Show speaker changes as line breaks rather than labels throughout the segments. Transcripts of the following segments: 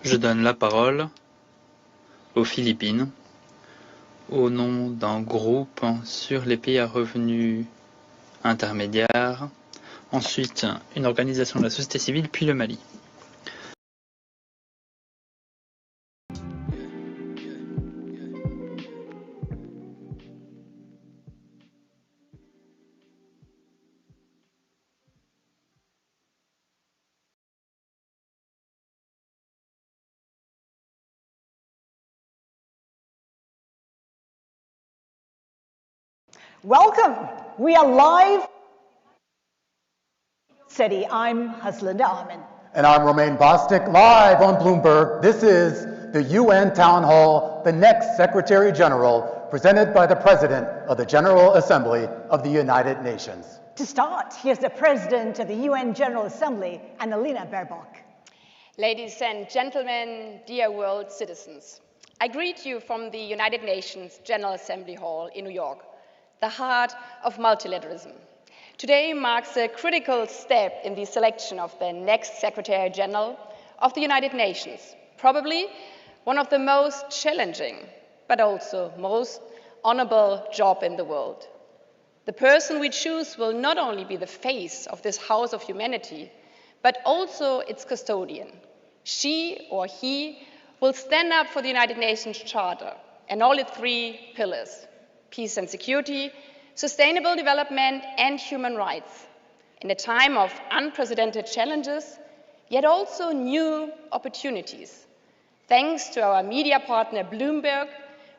Je donne la parole aux Philippines au nom d'un groupe sur les pays à revenus intermédiaires, ensuite une organisation de la société civile, puis le Mali.
Welcome. We are live. City. I'm Haslinda Amin.
And I'm Romain Bostic, live on Bloomberg. This is the UN Town Hall, the next Secretary General, presented by the President of the General Assembly of the United Nations.
To start, here's the President of the UN General Assembly, Annalena Baerbock.
Ladies and gentlemen, dear world citizens, I greet you from the United Nations General Assembly Hall in New York, the heart of multilateralism. Today marks a critical step in the selection of the next Secretary General of the United Nations, probably one of the most challenging, but also most honorable job in the world. The person we choose will not only be the face of this house of humanity, but also its custodian. She or he will stand up for the United Nations Charter and all its three pillars: peace and security, sustainable development, and human rights. In a time of unprecedented challenges, yet also new opportunities. Thanks to our media partner Bloomberg,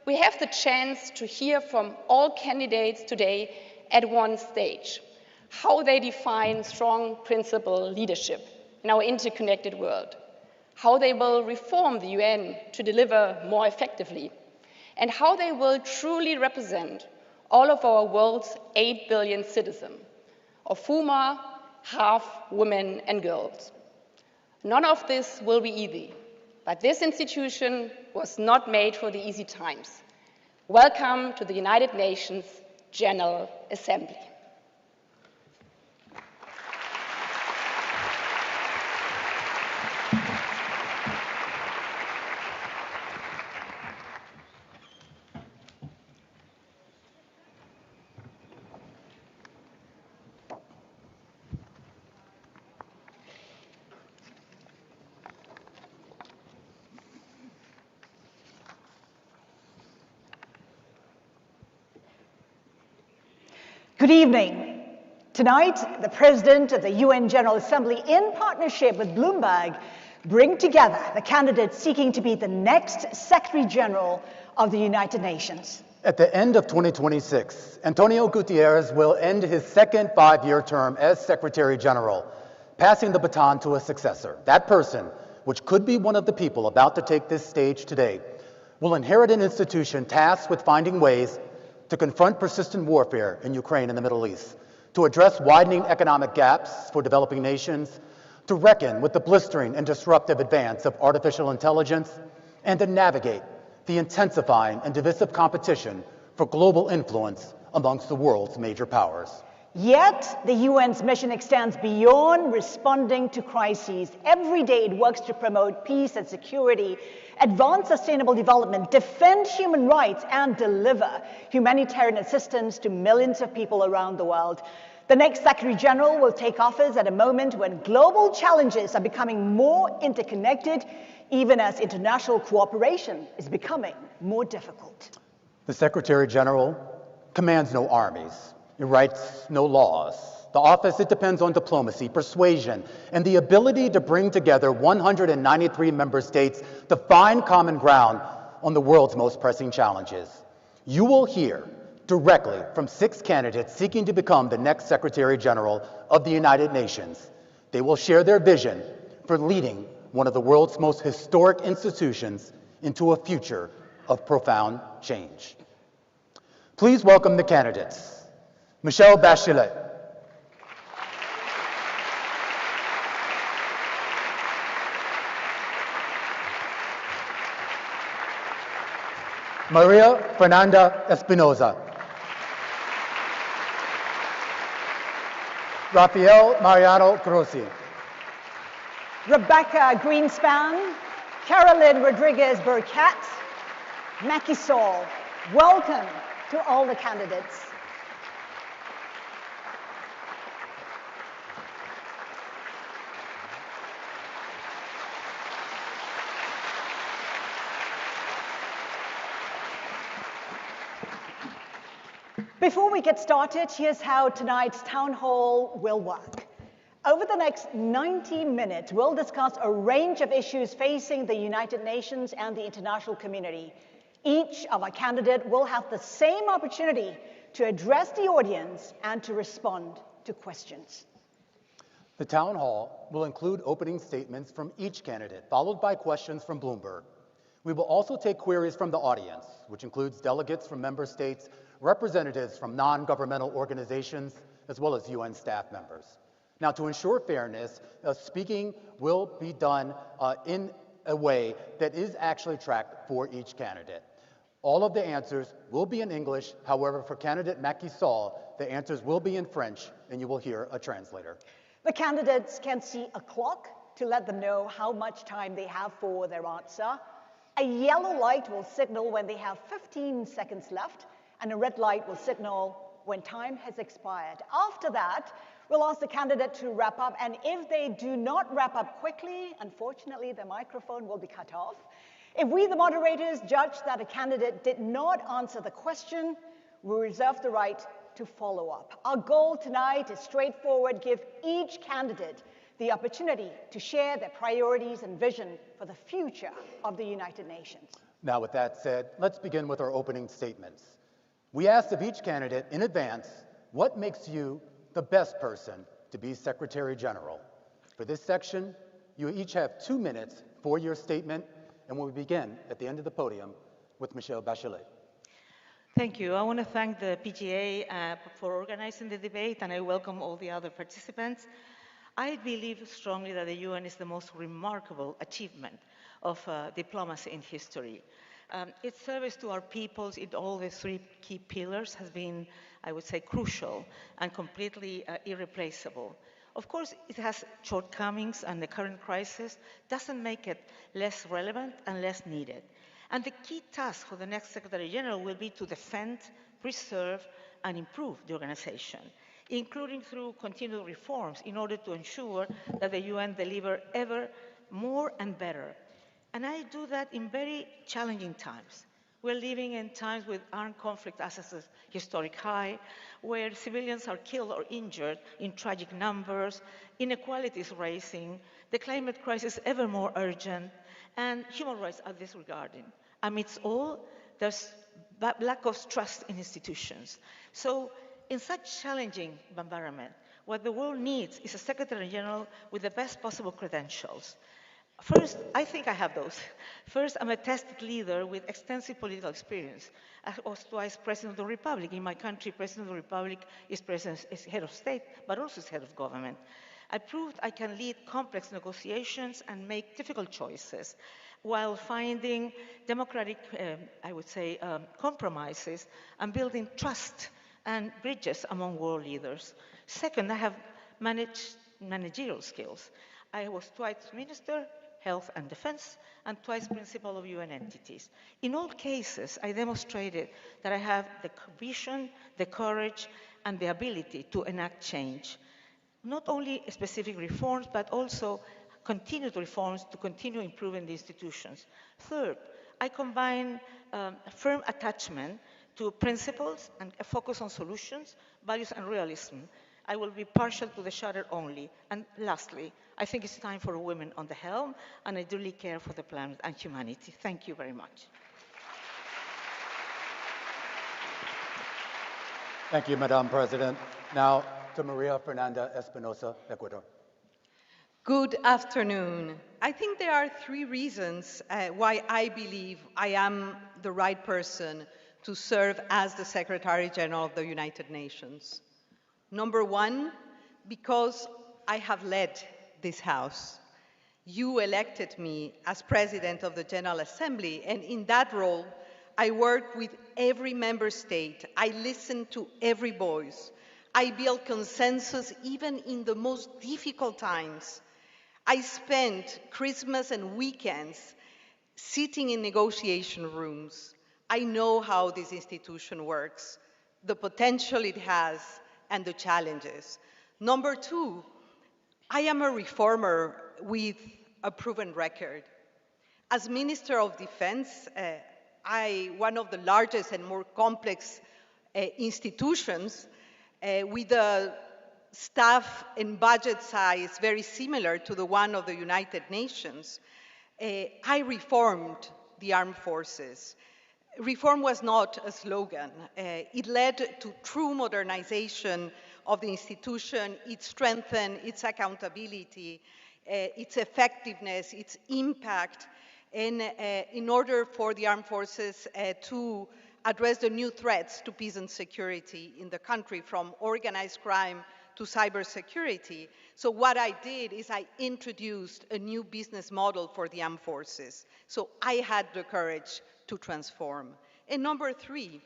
we have the chance to hear from all candidates today at one stage, how they define strong principle leadership in our interconnected world, how they will reform the UN to deliver more effectively, and how they will truly represent all of our world's 8 billion citizens, of whom are half women and girls. None of this will be easy, but this institution was not made for the easy times. Welcome to the United Nations General Assembly.
Good evening. Tonight, the President of the UN General Assembly, in partnership with Bloomberg, bring together the candidates seeking to be the next Secretary General of the United Nations.
At the end of 2026, Antonio Guterres will end his second five-year term as Secretary General, passing the baton to a successor. That person, which could be one of the people about to take this stage today, will inherit an institution tasked with finding ways to confront persistent warfare in Ukraine and the Middle East, to address widening economic gaps for developing nations, to reckon with the blistering and disruptive advance of artificial intelligence, and to navigate the intensifying and divisive competition for global influence amongst the world's major powers.
Yet, the UN's mission extends beyond responding to crises. Every day it works to promote peace and security, advance sustainable development, defend human rights, and deliver humanitarian assistance to millions of people around the world. The next Secretary General will take office at a moment when global challenges are becoming more interconnected, even as international cooperation is becoming more difficult.
The Secretary General commands no armies. It writes no laws. The office, it depends on diplomacy, persuasion, and the ability to bring together 193 member states to find common ground on the world's most pressing challenges. You will hear directly from 6 candidates seeking to become the next Secretary General of the United Nations. They will share their vision for leading one of the world's most historic institutions into a future of profound change. Please welcome the candidates. Michelle Bachelet. Maria Fernanda Espinosa. Rafael Mariano Grossi.
Rebecca Greenspan, Carolyn Rodriguez Burkett, Macky Sall. Welcome to all the candidates. Before we get started, here's how tonight's town hall will work. Over the next 90 minutes, we'll discuss a range of issues facing the United Nations and the international community. Each of our candidates will have the same opportunity to address the audience and to respond to questions.
The town hall will include opening statements from each candidate, followed by questions from Bloomberg. We will also take queries from the audience, which includes delegates from member states, representatives from non-governmental organizations, as well as UN staff members. Now, to ensure fairness, speaking will be done in a way that is actually tracked for each candidate. All of the answers will be in English. However, for candidate Macky Sall, the answers will be in French, and you will hear a translator.
The candidates can see a clock to let them know how much time they have for their answer. A yellow light will signal when they have 15 seconds left, and a red light will signal when time has expired. After that, we'll ask the candidate to wrap up, and if they do not wrap up quickly, unfortunately, the microphone will be cut off. If we, the moderators, judge that a candidate did not answer the question, we reserve the right to follow up. Our goal tonight is straightforward: give each candidate the opportunity to share their priorities and vision for the future of the United Nations.
Now, with that said, let's begin with our opening statements. We asked of each candidate in advance, what makes you the best person to be Secretary General? For this section, you each have 2 minutes for your statement, and we'll begin at the end of the podium with Michelle Bachelet.
Thank you. I want to thank the PGA for organizing the debate, and I welcome all the other participants. I believe strongly that the UN is the most remarkable achievement of diplomacy in history. Its service to our peoples in all the 3 key pillars has been, I would say, crucial and completely irreplaceable. Of course, it has shortcomings, and the current crisis doesn't make it less relevant and less needed. And the key task for the next Secretary General will be to defend, preserve, and improve the organization, including through continued reforms in order to ensure that the UN deliver ever more and better. And I do that in very challenging times. We're living in times with armed conflict at a historic high, where civilians are killed or injured in tragic numbers, inequality is rising, the climate crisis ever more urgent, and human rights are disregarded. Amidst all, there's lack of trust in institutions. So in such challenging environment, what the world needs is a Secretary General with the best possible credentials. First, I think I have those. First, I'm a tested leader with extensive political experience. I was twice President of the Republic. In my country, President of the Republic is head of state, but also is head of government. I proved I can lead complex negotiations and make difficult choices while finding democratic, I would say, compromises and building trust and bridges among world leaders. Second, I have managerial skills. I was twice minister, health and defense, and twice principal of UN entities. In all cases, I demonstrated that I have the vision, the courage, and the ability to enact change. Not only specific reforms, but also continued reforms to continue improving the institutions. Third, I combine firm attachment to principles and a focus on solutions, values, and realism. I will be partial to the charter only. And lastly, I think it's time for women on the helm, and I dearly care for the planet and humanity. Thank you very much.
Thank you, Madam President. Now to Maria Fernanda Espinosa, Ecuador.
Good afternoon. I think there are 3 reasons why I believe I am the right person to serve as the Secretary General of the United Nations. Number 1, because I have led this House. You elected me as President of the General Assembly, and in that role, I worked with every member state. I listened to every voice. I built consensus even in the most difficult times. I spent Christmas and weekends sitting in negotiation rooms, I know how this institution works, the potential it has, and the challenges. Number two, I am a reformer with a proven record. As Minister of Defense, one of the largest and more complex institutions with a staff and budget size very similar to the one of the United Nations, I reformed the armed forces. Reform was not a slogan. It led to true modernization of the institution. It strengthened its accountability, its effectiveness, its impact, and in order for the armed forces to address the new threats to peace and security in the country, from organized crime to cybersecurity. So what I did is I introduced a new business model for the armed forces. So I had the courage to transform. And number three,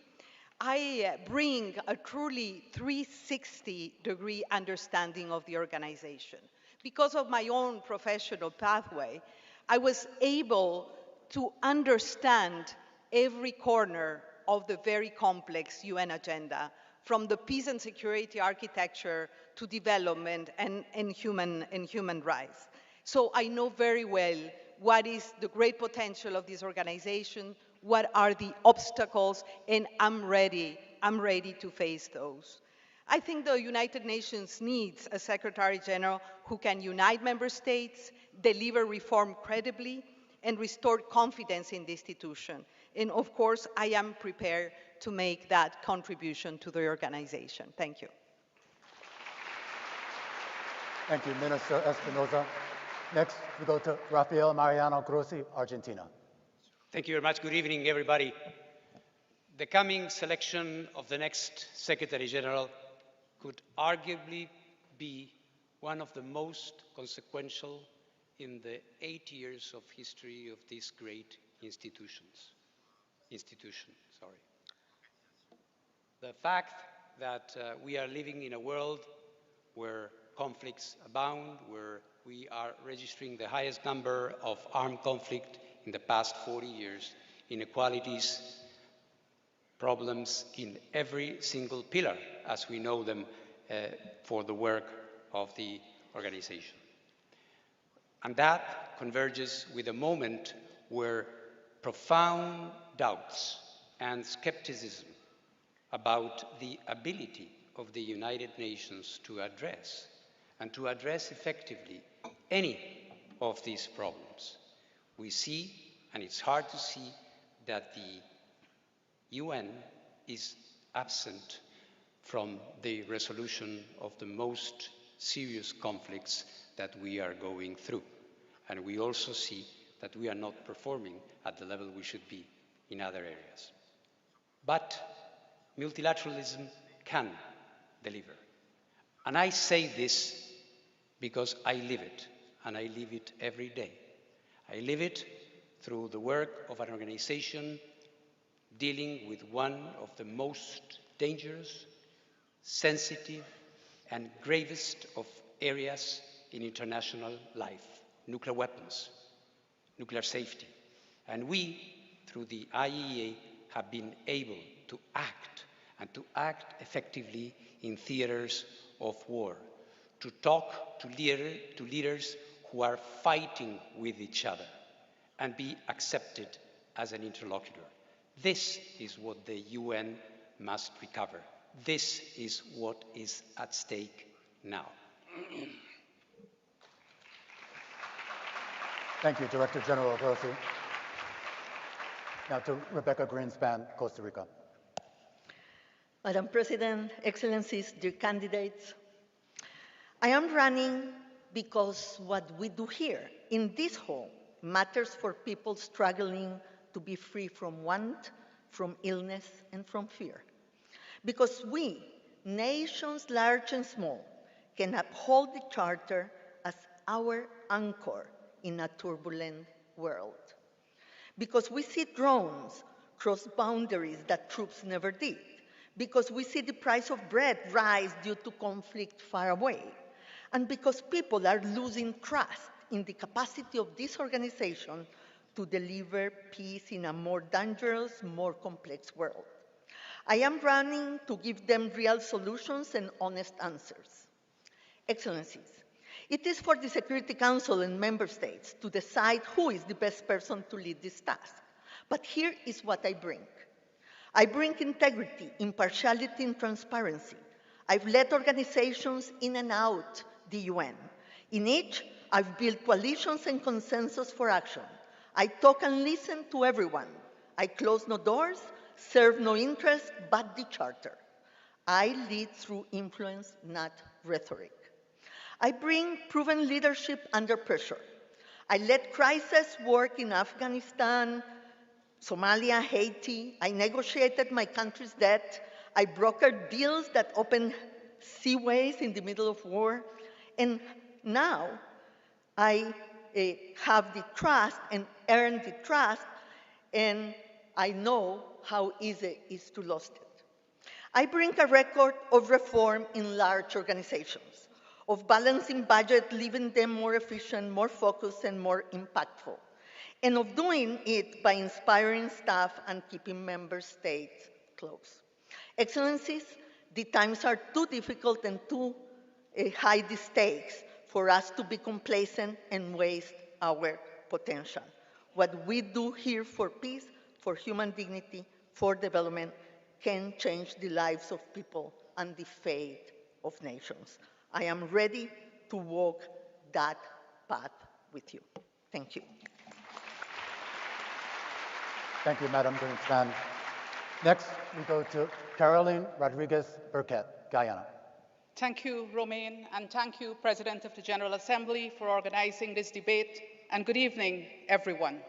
I bring a truly 360-degree understanding of the organization. Because of my own professional pathway, I was able to understand every corner of the very complex UN agenda, from the peace and security architecture to development and human rights. So I know very well what is the great potential of this organization, what are the obstacles, and I'm ready to face those. I think the United Nations needs a Secretary General who can unite member states, deliver reform credibly, and restore confidence in the institution. And of course, I am prepared to make that contribution to the organization. Thank you.
Thank you, Minister Espinosa. Next, we go to Rafael Mariano Grossi, Argentina.
Thank you very much. Good evening, everybody. The coming selection of the next Secretary General could arguably be one of the most consequential in the 8 years of history of this great institution. The fact that we are living in a world where conflicts abound, where we are registering the highest number of armed conflict in the past 40 years, inequalities, problems in every single pillar, as we know them for the work of the organization. And that converges with a moment where profound doubts and skepticism about the ability of the United Nations to address effectively any of these problems. We see, and it's hard to see, that the UN is absent from the resolution of the most serious conflicts that we are going through. And we also see that we are not performing at the level we should be in other areas. But multilateralism can deliver. And I say this because I live it, and I live it every day. I live it through the work of an organization dealing with one of the most dangerous, sensitive, and gravest of areas in international life: nuclear weapons, nuclear safety. And we, through the IAEA, have been able to act, and to act effectively in theaters of war, to talk to leaders who are fighting with each other, and be accepted as an interlocutor. This is what the UN must recover. This is what is at stake now.
Thank you, Director General Grossi. Now to Rebecca Greenspan, Costa Rica.
Madam President, Excellencies, dear candidates, I am running because what we do here in this hall matters for people struggling to be free from want, from illness, and from fear. Because we, nations large and small, can uphold the Charter as our anchor in a turbulent world. Because we see drones cross boundaries that troops never did. Because we see the price of bread rise due to conflict far away. And because people are losing trust in the capacity of this organization to deliver peace in a more dangerous, more complex world. I am running to give them real solutions and honest answers. Excellencies, it is for the Security Council and member states to decide who is the best person to lead this task. But here is what I bring. I bring integrity, impartiality, and transparency. I've led organizations in and out the UN. In each, I've built coalitions and consensus for action. I talk and listen to everyone. I close no doors, serve no interest but the charter. I lead through influence, not rhetoric. I bring proven leadership under pressure. I led crisis work in Afghanistan, Somalia, Haiti. I negotiated my country's debt. I brokered deals that opened seaways in the middle of war. And now I have the trust and earn the trust, and I know how easy it is to lose it. I bring a record of reform in large organizations, of balancing budget, leaving them more efficient, more focused, and more impactful, and of doing it by inspiring staff and keeping member states close. Excellencies, the times are too difficult and too high the stakes for us to be complacent and waste our potential. What we do here for peace, for human dignity, for development, can change the lives of people and the fate of nations. I am ready to walk that path with you. Thank you.
Thank you, Madam Greenspan. Next, we go to Caroline Rodriguez-Burkett, Guyana.
Thank you, Romain, and thank you, President of the General Assembly, for organizing this debate, and good evening, everyone.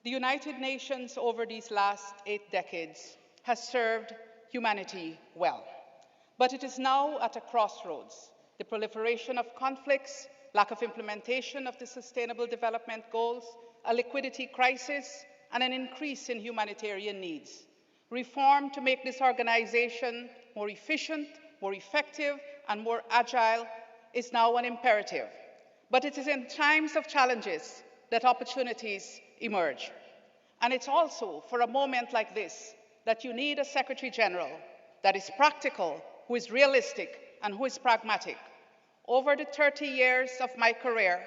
The United Nations over these last 8 decades has served humanity well, but it is now at a crossroads. The proliferation of conflicts, lack of implementation of the Sustainable Development Goals, a liquidity crisis, and an increase in humanitarian needs. Reform to make this organization more efficient, more effective, and more agile is now an imperative. But it is in times of challenges that opportunities emerge. And it's also for a moment like this that you need a Secretary General that is practical, who is realistic, and who is pragmatic. Over the 30 years of my career,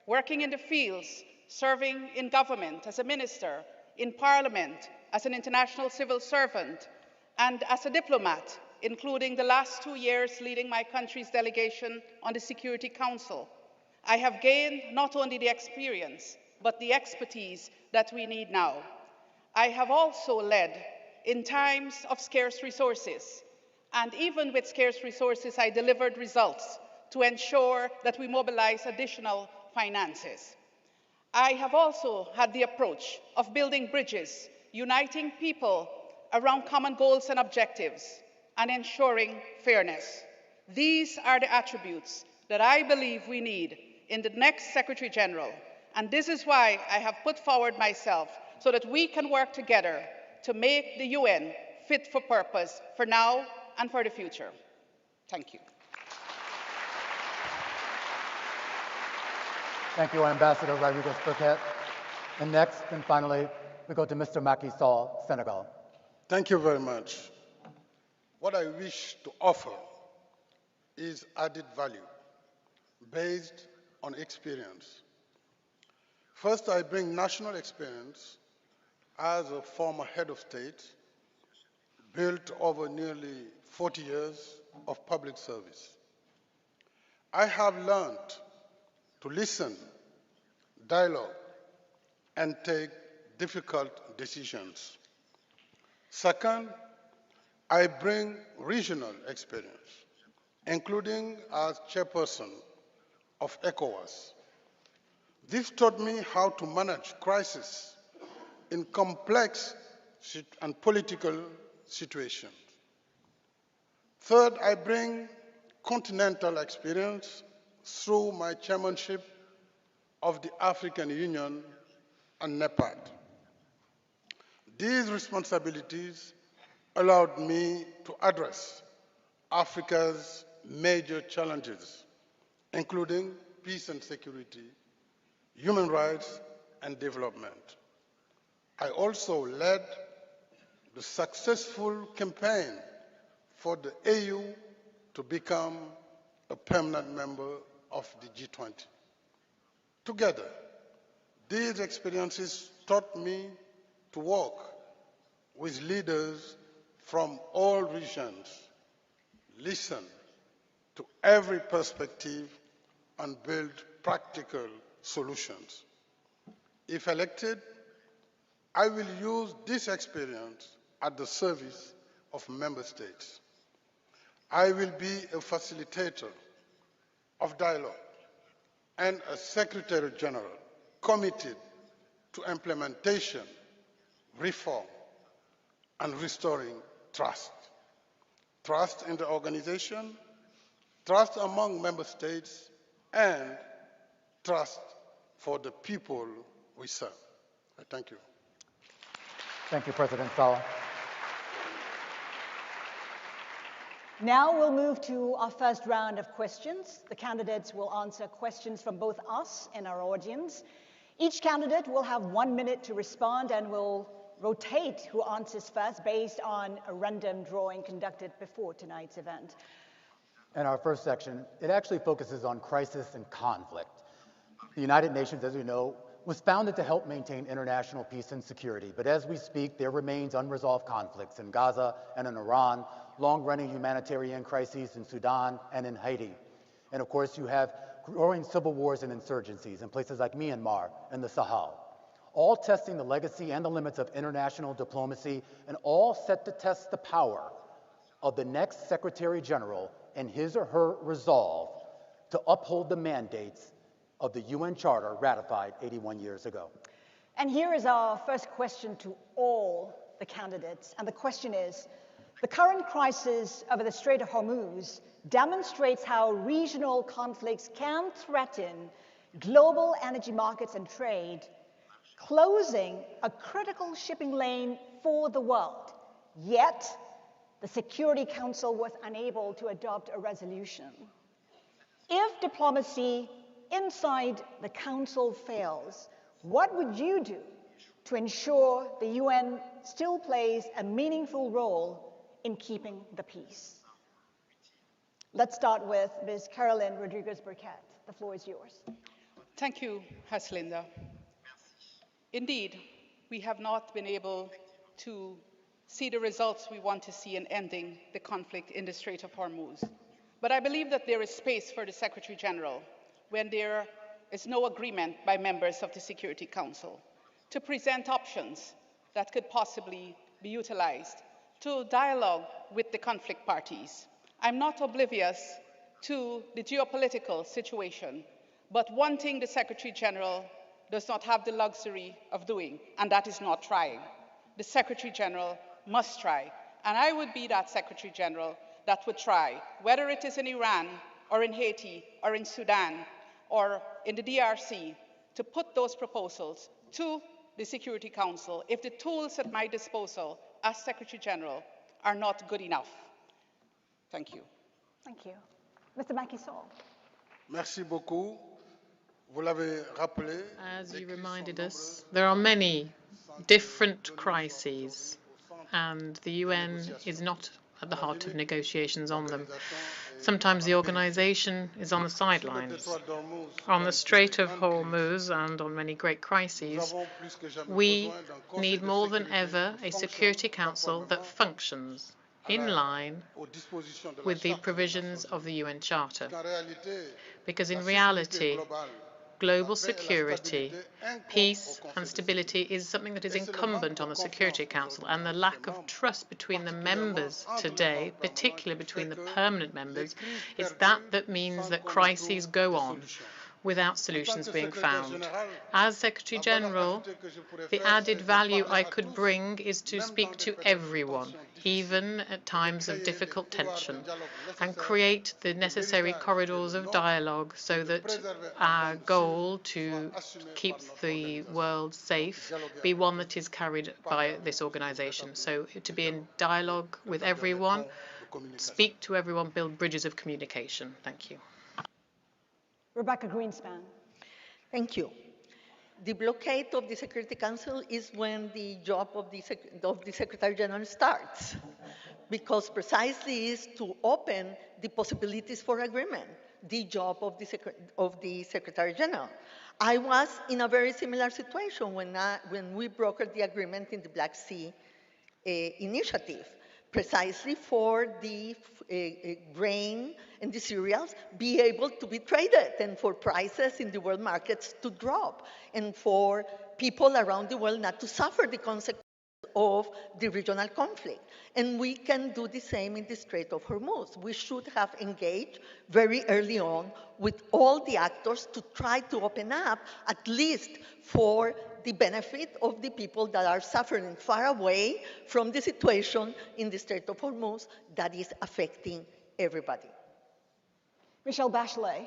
working in the fields, serving in government as a minister, in parliament, as an international civil servant, and as a diplomat, including the last 2 years leading my country's delegation on the Security Council, I have gained not only the experience, but the expertise that we need now. I have also led in times of scarce resources, and even with scarce resources, I delivered results to ensure that we mobilize additional finances. I have also had the approach of building bridges, uniting people around common goals and objectives, and ensuring fairness. These are the attributes that I believe we need in the next Secretary General, and this is why I have put forward myself so that we can work together to make the UN fit for purpose for now and for the future. Thank you.
Thank you, Ambassador Rodriguez-Burkett. And next and finally, we go to Mr. Macky Sall, Senegal.
Thank you very much. What I wish to offer is added value based on experience. First, I bring national experience as a former head of state, built over nearly 40 years of public service. I have learned to listen, dialogue, and take difficult decisions. Second, I bring regional experience, including as chairperson of ECOWAS. This taught me how to manage crises in complex and political situations. Third, I bring continental experience through my chairmanship of the African Union and NEPAD. These responsibilities allowed me to address Africa's major challenges, including peace and security, human rights, and development. I also led the successful campaign for the AU to become a permanent member of the G20. Together, these experiences taught me to work with leaders from all regions, listen to every perspective, and build practical solutions. If elected, I will use this experience at the service of member states. I will be a facilitator of dialogue and a Secretary General committed to implementation, reform, and restoring trust. Trust in the organization, trust among member states, and trust for the people we serve. I thank you.
Thank you, President Sall.
Now we'll move to our first round of questions. The candidates will answer questions from both us and our audience. Each candidate will have 1 minute to respond and will rotate who answers first based on a random drawing conducted before tonight's event.
In our first section, it actually focuses on crisis and conflict. The United Nations, as we know, was founded to help maintain international peace and security, but as we speak, there remains unresolved conflicts in Gaza and in Iran, long-running humanitarian crises in Sudan and in Haiti. And of course, you have growing civil wars and insurgencies in places like Myanmar and the Sahel, all testing the legacy and the limits of international diplomacy, and all set to test the power of the next Secretary General and his or her resolve to uphold the mandates of the UN Charter ratified 81 years ago.
And here is our first question to all the candidates. And the question is, the current crisis over the Strait of Hormuz demonstrates how regional conflicts can threaten global energy markets and trade, closing a critical shipping lane for the world. Yet, the Security Council was unable to adopt a resolution. If diplomacy inside the Council fails, what would you do to ensure the UN still plays a meaningful role in keeping the peace? Let's start with Ms. Caroline Rodriguez-Burkett. The floor is yours.
Thank you, Haslinda. Indeed, we have not been able to see the results we want to see in ending the conflict in the Strait of Hormuz. But I believe that there is space for the Secretary General, when there is no agreement by members of the Security Council, to present options that could possibly be utilized to dialogue with the conflict parties. I'm not oblivious to the geopolitical situation, but one thing the Secretary General does not have the luxury of doing, and that is not trying. The Secretary General must try, and I would be that Secretary General that would try, whether it is in Iran or in Haiti or in Sudan or in the DRC, to put those proposals to the Security Council if the tools at my disposal as Secretary General are not good enough. Thank you.
Thank you. Mr. Macky Sall.
Merci beaucoup. Vous l'avez rappelé.
As you reminded us, there are many different crises, and the UN is not at the heart of negotiations on them. Sometimes the organization is on the sidelines. On the Strait of Hormuz and on many great crises, we need more than ever a Security Council that functions in line with the provisions of the UN Charter. Because in reality, global security, peace and stability is something that is incumbent on the Security Council, and the lack of trust between the members today, particularly between the permanent members, is that means that crises go on without solutions being found. As Secretary General, the added value I could bring is to speak to everyone, even at times of difficult tension, and create the necessary corridors of dialogue so that our goal to keep the world safe be one that is carried by this organization. So to be in dialogue with everyone, speak to everyone, build bridges of communication. Thank you.
Rebecca Greenspan.
Thank you. The blockade of the Security Council is when the job of the Secretary General starts, because precisely is to open the possibilities for agreement, the job of the Secretary General. I was in a very similar situation when we brokered the agreement in the Black Sea initiative, precisely for the grain and the cereals be able to be traded and for prices in the world markets to drop and for people around the world not to suffer the consequences of the regional conflict. And we can do the same in the Strait of Hormuz. We should have engaged very early on with all the actors to try to open up, at least for the benefit of the people that are suffering far away from the situation in the Strait of Hormuz that is affecting everybody.
Michelle Bachelet.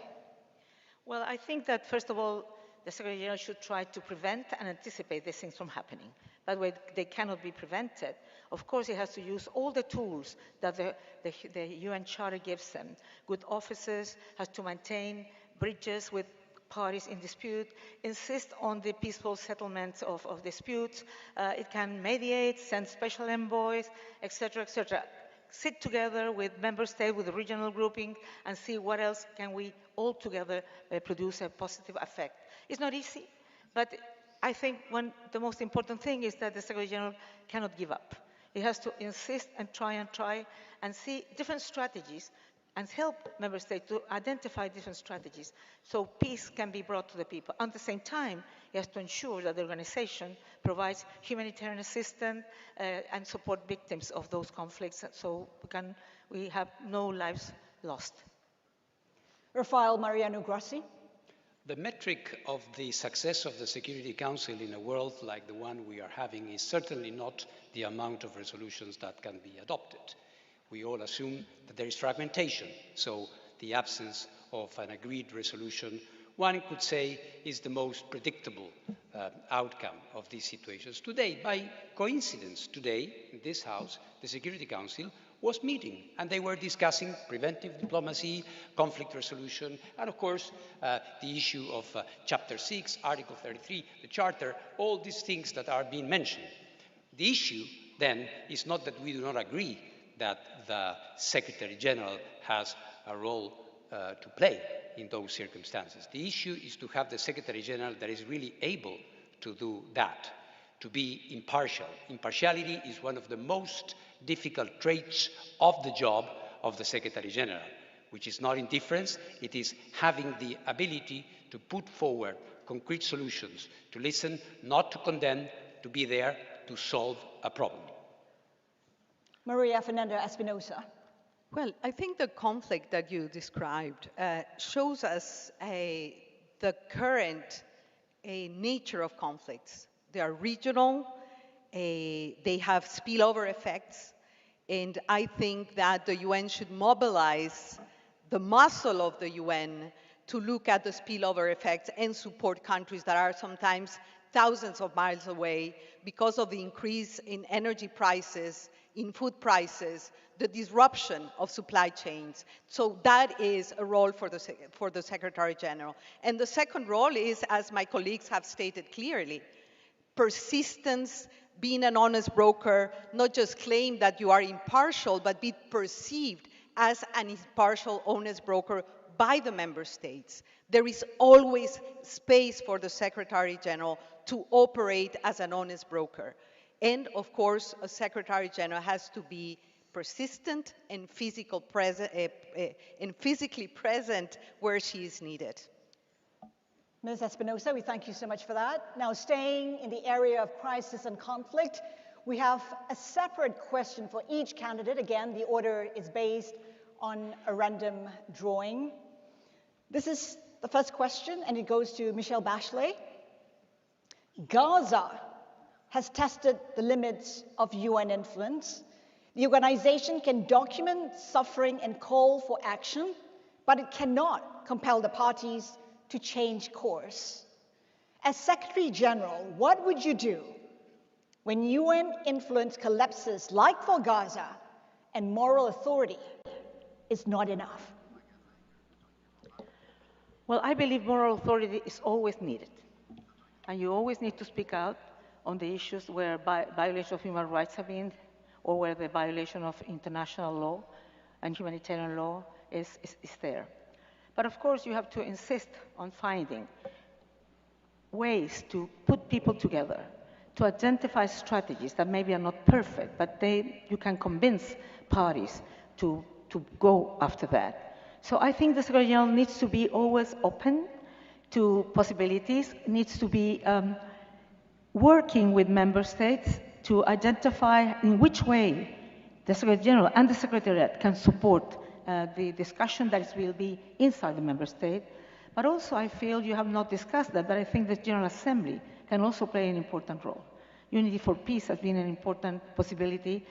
Well, I think that, first of all, the Secretary General should try to prevent and anticipate these things from happening. But when they cannot be prevented, of course, he has to use all the tools that the UN Charter gives them. Good officers, has to maintain bridges with parties in dispute, insist on the peaceful settlements of disputes. It can mediate, send special envoys, etc., etc. Sit together with member states, with the regional grouping, and see what else can we all together produce a positive effect. It's not easy, but I think the most important thing is that the Secretary General cannot give up. He has to insist and try and see different strategies and help member states to identify different strategies so peace can be brought to the people. At the same time, he has to ensure that the organization provides humanitarian assistance and support victims of those conflicts so we have no lives lost.
Rafael Mariano Grossi.
The metric of the success of the Security Council in a world like the one we are having is certainly not the amount of resolutions that can be adopted. We all assume that there is fragmentation, so the absence of an agreed resolution, one could say, is the most predictable outcome of these situations. Today, by coincidence, today, in this House, the Security Council was meeting, and they were discussing preventive diplomacy, conflict resolution, and of course, the issue of Chapter 6, Article 33, the Charter, all these things that are being mentioned. The issue, then, is not that we do not agree that the Secretary General has a role to play in those circumstances. The issue is to have the Secretary General that is really able to do that, to be impartial. Impartiality is one of the most difficult traits of the job of the Secretary General, which is not indifference, it is having the ability to put forward concrete solutions, to listen, not to condemn, to be there to solve a problem.
Maria Fernanda Espinosa.
Well, I think the conflict that you described shows us the current nature of conflicts. They are regional, they have spillover effects, and I think that the UN should mobilize the muscle of the UN to look at the spillover effects and support countries that are sometimes thousands of miles away because of the increase in energy prices, in food prices, the disruption of supply chains. So that is a role for the Secretary General. And the second role is, as my colleagues have stated clearly, persistence, being an honest broker, not just claim that you are impartial, but be perceived as an impartial, honest broker by the member states. There is always space for the Secretary General to operate as an honest broker. And of course, a Secretary General has to be persistent and physically present where she is needed.
Ms. Espinosa, we thank you so much for that. Now, staying in the area of crisis and conflict, we have a separate question for each candidate. Again, the order is based on a random drawing. This is the first question, and it goes to Michelle Bachelet. Gaza has tested the limits of UN influence. The organization can document suffering and call for action, but it cannot compel the parties to change course. As Secretary General, what would you do when UN influence collapses like for Gaza and moral authority is not enough?
Well, I believe moral authority is always needed. And you always need to speak out on the issues where violations of human rights have been, or where the violation of international law and humanitarian law is there. But of course, you have to insist on finding ways to put people together, to identify strategies that maybe are not perfect, but you can convince parties to go after that. So I think the Secretary General needs to be always open to possibilities, needs to be working with member states to identify in which way the Secretary General and the Secretariat can support the discussion that will be inside the member state. But also I feel you have not discussed that, but I think the General Assembly can also play an important role. Unity for Peace has been an important possibility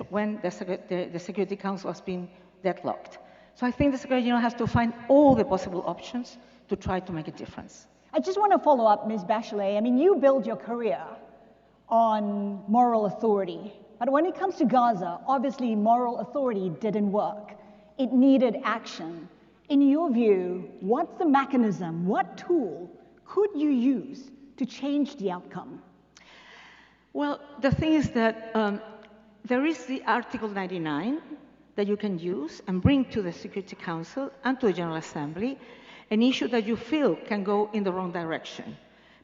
when the Security Council has been deadlocked. So I think the Secretary General has to find all the possible options to try to make a difference.
I just want to follow up, Ms. Bachelet. I mean, you build your career on moral authority. But when it comes to Gaza, obviously moral authority didn't work. It needed action. In your view, what's the mechanism, what tool could you use to change the outcome?
Well, the thing is that there is the Article 99 that you can use and bring to the Security Council and to the General Assembly an issue that you feel can go in the wrong direction.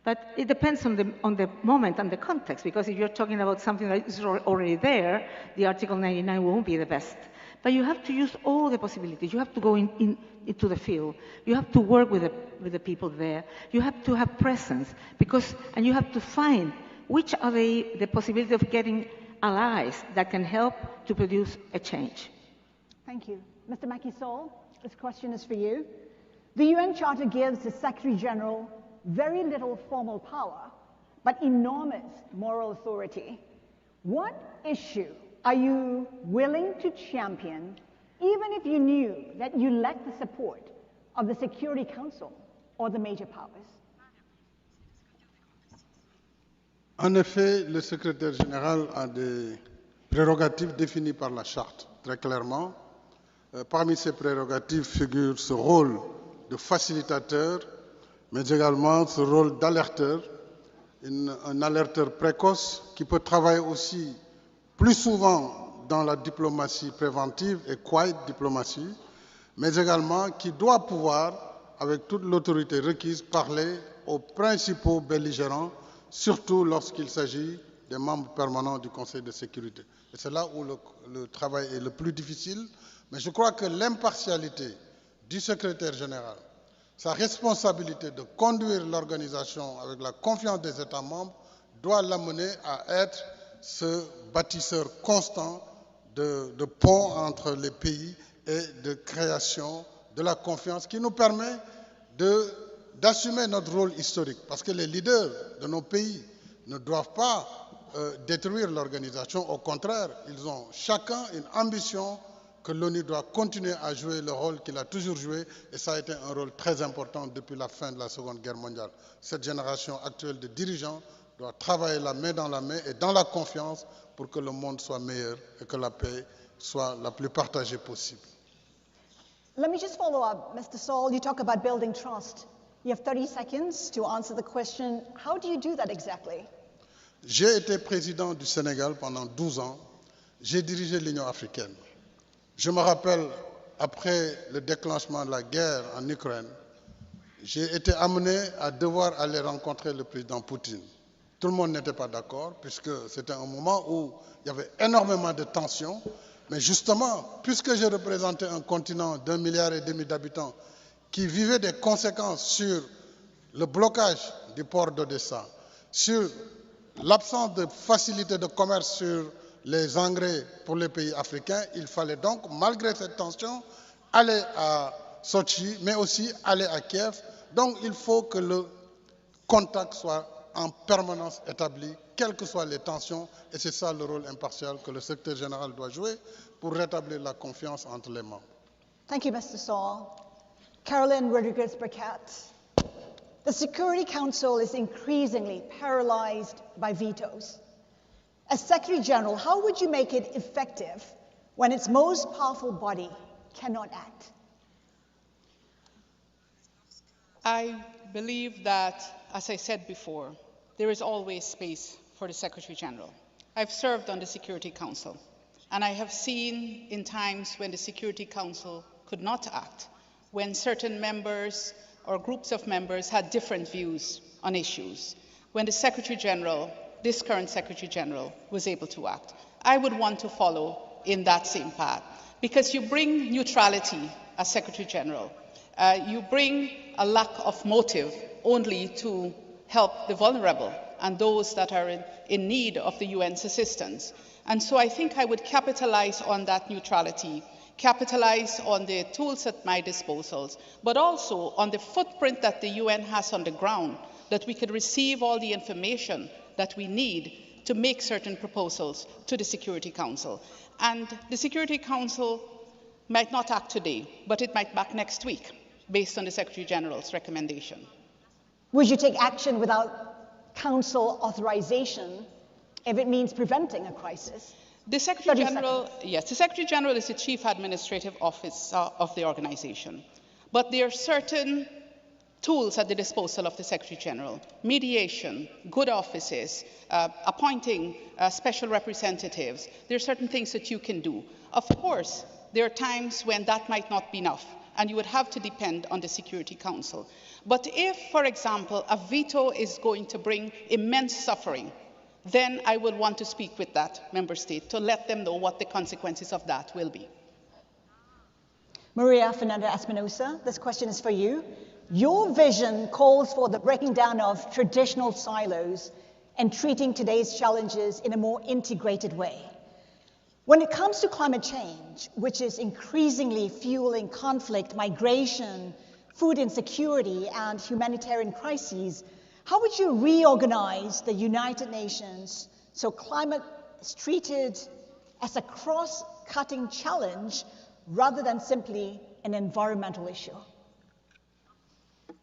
But it depends on the moment and the context, because if you're talking about something that is already there, the Article 99 won't be the best. But you have to use all the possibilities. You have to go into the field. You have to work with the people there. You have to have presence, and you have to find which are the possibility of getting allies that can help to produce a change.
Thank you. Mr. Macky Sall, this question is for you. The UN Charter gives the Secretary General very little formal power, but enormous moral authority. What issue are you willing to champion, even if you knew that you lacked the support of the Security Council or the major powers?
En effet, le secrétaire général a des prérogatives définies par la Charte, très clairement. Parmi ces prérogatives figure ce rôle de facilitateur, mais également ce rôle d'alerteur, un alerteur précoce qui peut travailler aussi plus souvent dans la diplomatie préventive et quiet diplomatie, mais également qui doit pouvoir, avec toute l'autorité requise, parler aux principaux belligérants, surtout lorsqu'il s'agit des membres permanents du Conseil de sécurité. Et c'est là où le travail est le plus difficile, mais je crois que l'impartialité du secrétaire général, sa responsabilité de conduire l'organisation avec la confiance des États membres doit l'amener à être ce bâtisseur constant de ponts entre les pays et de création de la confiance qui nous permet d'assumer notre rôle historique. Parce que les leaders de nos pays ne doivent pas détruire l'organisation. Au contraire, ils ont chacun une ambition que l'ONU doit continuer à jouer le rôle qu'il a toujours joué, et ça a été un rôle très important depuis la fin de la Seconde Guerre mondiale. Cette génération actuelle de dirigeants doit travailler la main dans la main et dans la confiance pour que le monde soit meilleur et que la paix soit la plus partagée possible.
Let me just follow up. Mr. Sall, you talk about building trust. You have 30 seconds to answer the question. How do you do that exactly?
J'ai été président du Sénégal pendant 12 ans. J'ai dirigé l'Union africaine. Je me rappelle, après le déclenchement de la guerre en Ukraine, j'ai été amené à devoir aller rencontrer le président Poutine. Tout le monde n'était pas d'accord, puisque c'était un moment où il y avait énormément de tensions. Mais justement, puisque je représentais un continent d'1,5 milliard d'habitants qui vivait des conséquences sur le blocage du port d'Odessa, sur l'absence de facilité de commerce sur les engrais pour les pays africains, il fallait donc, malgré cette tension, aller à Sochi, mais aussi aller à Kiev. Donc il faut que le contact soit en permanence établi, quelles que soient les tensions, et c'est ça le rôle impartial que le secrétaire général doit jouer pour rétablir la confiance entre les membres.
Thank you, Mr. Sall. Caroline Rodriguez-Burkett. The Security Council is increasingly paralyzed by vetoes. As Secretary General, how would you make it effective when its most powerful body cannot act?
I believe that, as I said before, there is always space for the Secretary General. I've served on the Security Council, and I have seen in times when the Security Council could not act, when certain members or groups of members had different views on issues, when the Secretary General, this current Secretary General, was able to act. I would want to follow in that same path, because you bring neutrality as Secretary General. You bring a lack of motive only to help the vulnerable and those that are in need of the UN's assistance. And so I think I would capitalize on that neutrality, capitalize on the tools at my disposal, but also on the footprint that the UN has on the ground, that we could receive all the information that we need to make certain proposals to the Security Council. And the Security Council might not act today, but it might act next week, based on the Secretary General's recommendation.
Would you take action without Council authorization if it means preventing a crisis?
The Secretary General, yes, the Secretary General is the Chief Administrative Officer of the organization. But there are certain tools at the disposal of the Secretary General: mediation, good offices, appointing special representatives. There are certain things that you can do. Of course, there are times when that might not be enough, and you would have to depend on the Security Council. But if, for example, a veto is going to bring immense suffering, then I would want to speak with that member state to let them know what the consequences of that will be.
Maria Fernanda Espinosa, this question is for you. Your vision calls for the breaking down of traditional silos and treating today's challenges in a more integrated way. When it comes to climate change, which is increasingly fueling conflict, migration, food insecurity, and humanitarian crises, how would you reorganize the United Nations so climate is treated as a cross-cutting challenge rather than simply an environmental issue?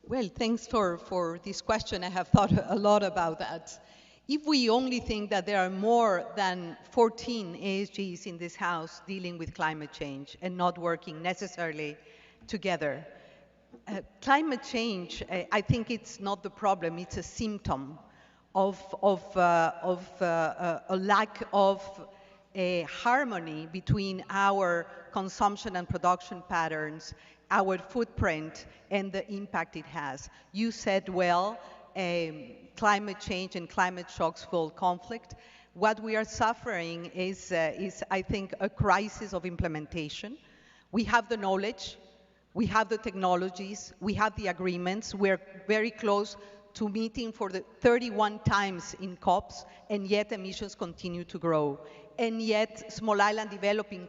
Well, thanks for this question. I have thought a lot about that. If we only think that there are more than 14 ASGs in this House dealing with climate change and not working necessarily together, climate change, I think it's not the problem, it's a symptom of a lack of harmony between our consumption and production patterns, our footprint, and the impact it has. You said well, climate change and climate shocks fuel conflict. What we are suffering is, I think, a crisis of implementation. We have the knowledge, we have the technologies, we have the agreements, we're very close to meeting for the 31 times in COPs, and yet emissions continue to grow. And yet small island developing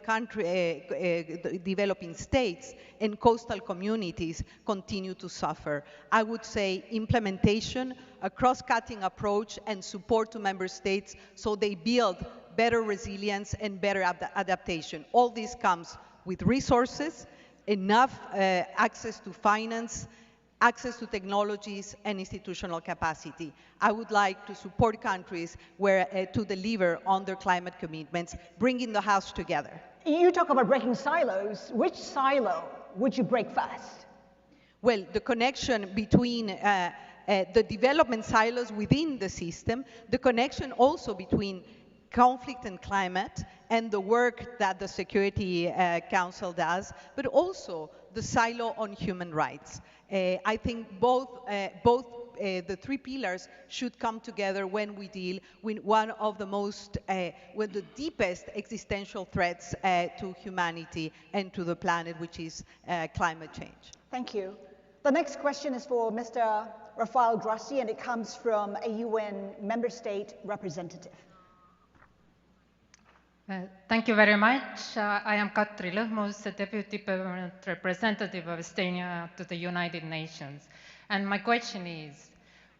states and coastal communities continue to suffer. I would say implementation, a cross-cutting approach, and support to member states so they build better resilience and better adaptation. All this comes with resources, enough access to finance, access to technologies, and institutional capacity. I would like to support countries to deliver on their climate commitments, bringing the House together.
You talk about breaking silos. Which silo would you break first?
Well, the connection between the development silos within the system, the connection also between conflict and climate, and the work that the Security Council does, but also the silo on human rights. I think both the three pillars should come together when we deal with one of the most, with the deepest existential threats to humanity and to the planet, which is climate change.
Thank you. The next question is for Mr. Rafael Grossi, and it comes from a UN member state representative.
Thank you very much. I am Katri Lõhmus, the Deputy Permanent Representative of Estonia to the United Nations. And my question is,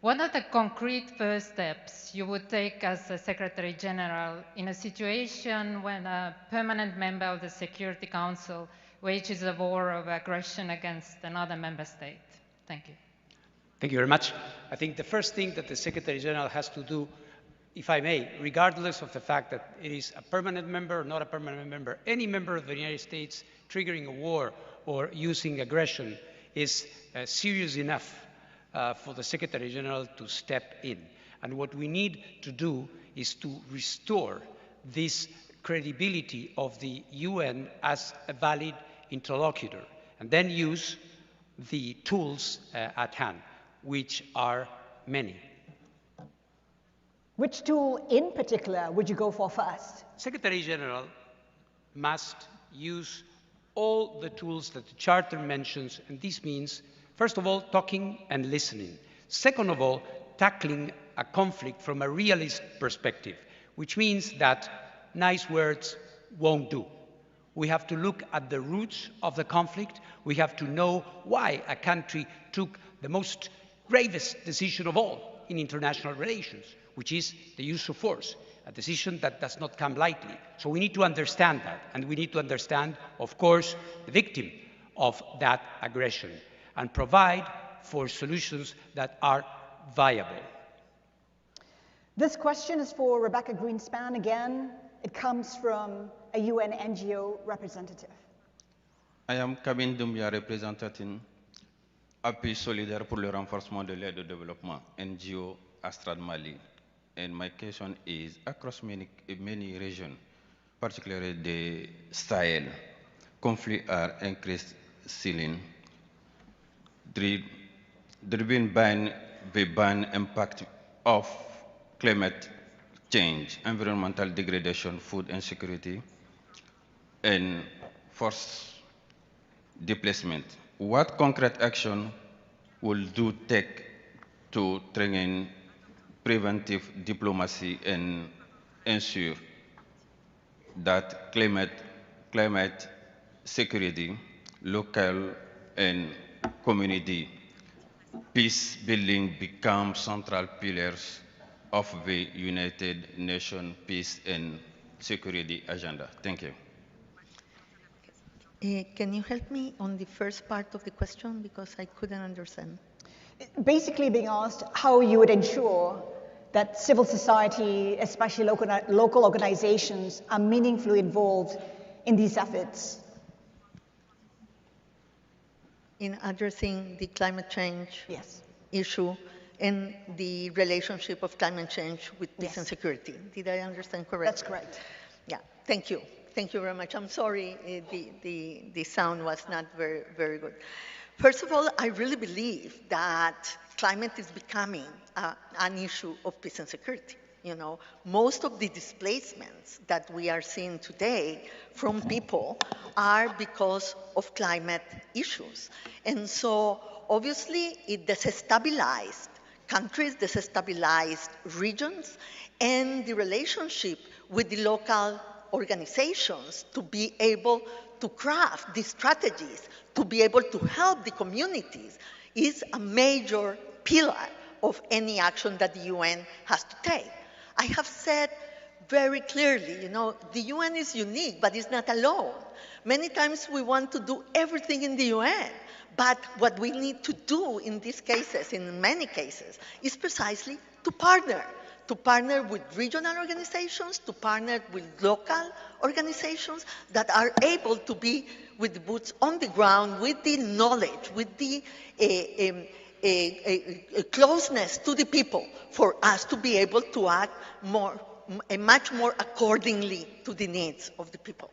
what are the concrete first steps you would take as a Secretary General in a situation when a permanent member of the Security Council wages a war of aggression against another member state? Thank you.
Thank you very much. I think the first thing that the Secretary General has to do, if I may, regardless of the fact that it is a permanent member or not a permanent member, any member of the United States triggering a war or using aggression is serious enough for the Secretary General to step in. And what we need to do is to restore this credibility of the UN as a valid interlocutor, and then use the tools at hand, which are many.
Which tool in particular would you go for first?
Secretary General must use all the tools that the Charter mentions, and this means, first of all, talking and listening. Second of all, tackling a conflict from a realist perspective, which means that nice words won't do. We have to look at the roots of the conflict. We have to know why a country took the most gravest decision of all in international relations, which is the use of force, a decision that does not come lightly. So we need to understand that, and we need to understand, of course, the victim of that aggression, and provide for solutions that are viable.
This question is for Rebecca Greenspan again. It comes from a UN NGO representative.
I am Kabin Doumbia, representing Appui Solidaire pour le renforcement de l'aide au développement, NGO Astrad Mali. And my question is, across many regions, particularly the Sahel, conflicts are increasing, driven by the impact of climate change, environmental degradation, food insecurity, and forced displacement. What concrete action will you take to train preventive diplomacy and ensure that climate security, local and community peace building become central pillars of the United Nations peace and security agenda? Thank you.
Can you help me on the first part of the question, because I couldn't understand?
Basically being asked how you would ensure that civil society, especially local organizations, are meaningfully involved in these efforts.
In addressing the climate change issue and the relationship of climate change with peace and security. Did I understand correctly?
That's correct.
Yeah, thank you. Thank you very much. I'm sorry the sound was not very, very good. First of all, I really believe that climate is becoming an issue of peace and security. You know, most of the displacements that we are seeing today from people are because of climate issues. And so obviously it desestabilized countries, desestabilized regions, and the relationship with the local organizations to be able to craft these strategies, to be able to help the communities, is a major pillar of any action that the UN has to take. I have said very clearly, you know, the UN is unique, but it's not alone. Many times we want to do everything in the UN, but what we need to do in these cases, in many cases, is precisely to partner with regional organizations, to partner with local organizations that are able to be with the boots on the ground, with the knowledge, with the closeness to the people, for us to be able to act much more accordingly to the needs of the people.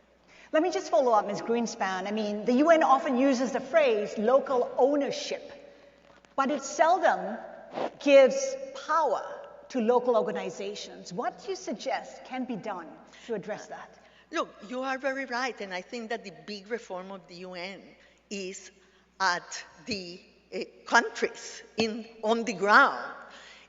Let me just follow up, Ms. Greenspan. I mean, the UN often uses the phrase local ownership, but it seldom gives power to local organizations. What do you suggest can be done to address that?
Look, you are very right, and I think that the big reform of the UN is at the countries on the ground.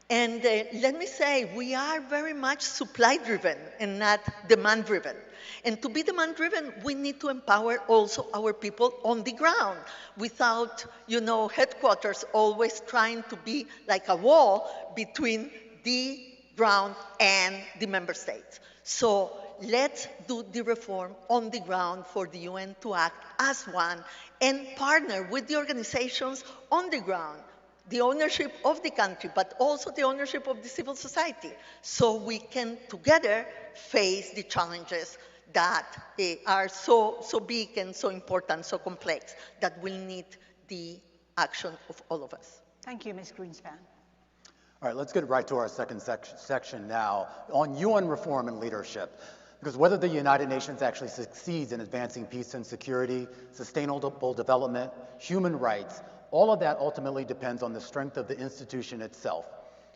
And let me say, we are very much supply-driven and not demand-driven. And to be demand-driven, we need to empower also our people on the ground without, you know, headquarters always trying to be like a wall between the ground and the member states. So let's do the reform on the ground for the UN to act as one and partner with the organizations on the ground, the ownership of the country, but also the ownership of the civil society, so we can together face the challenges that are so big and so important, so complex, that will need the action of all of us.
Thank you, Ms. Greenspan.
All right, let's get right to our second section now on UN reform and leadership. Because whether the United Nations actually succeeds in advancing peace and security, sustainable development, human rights, all of that ultimately depends on the strength of the institution itself.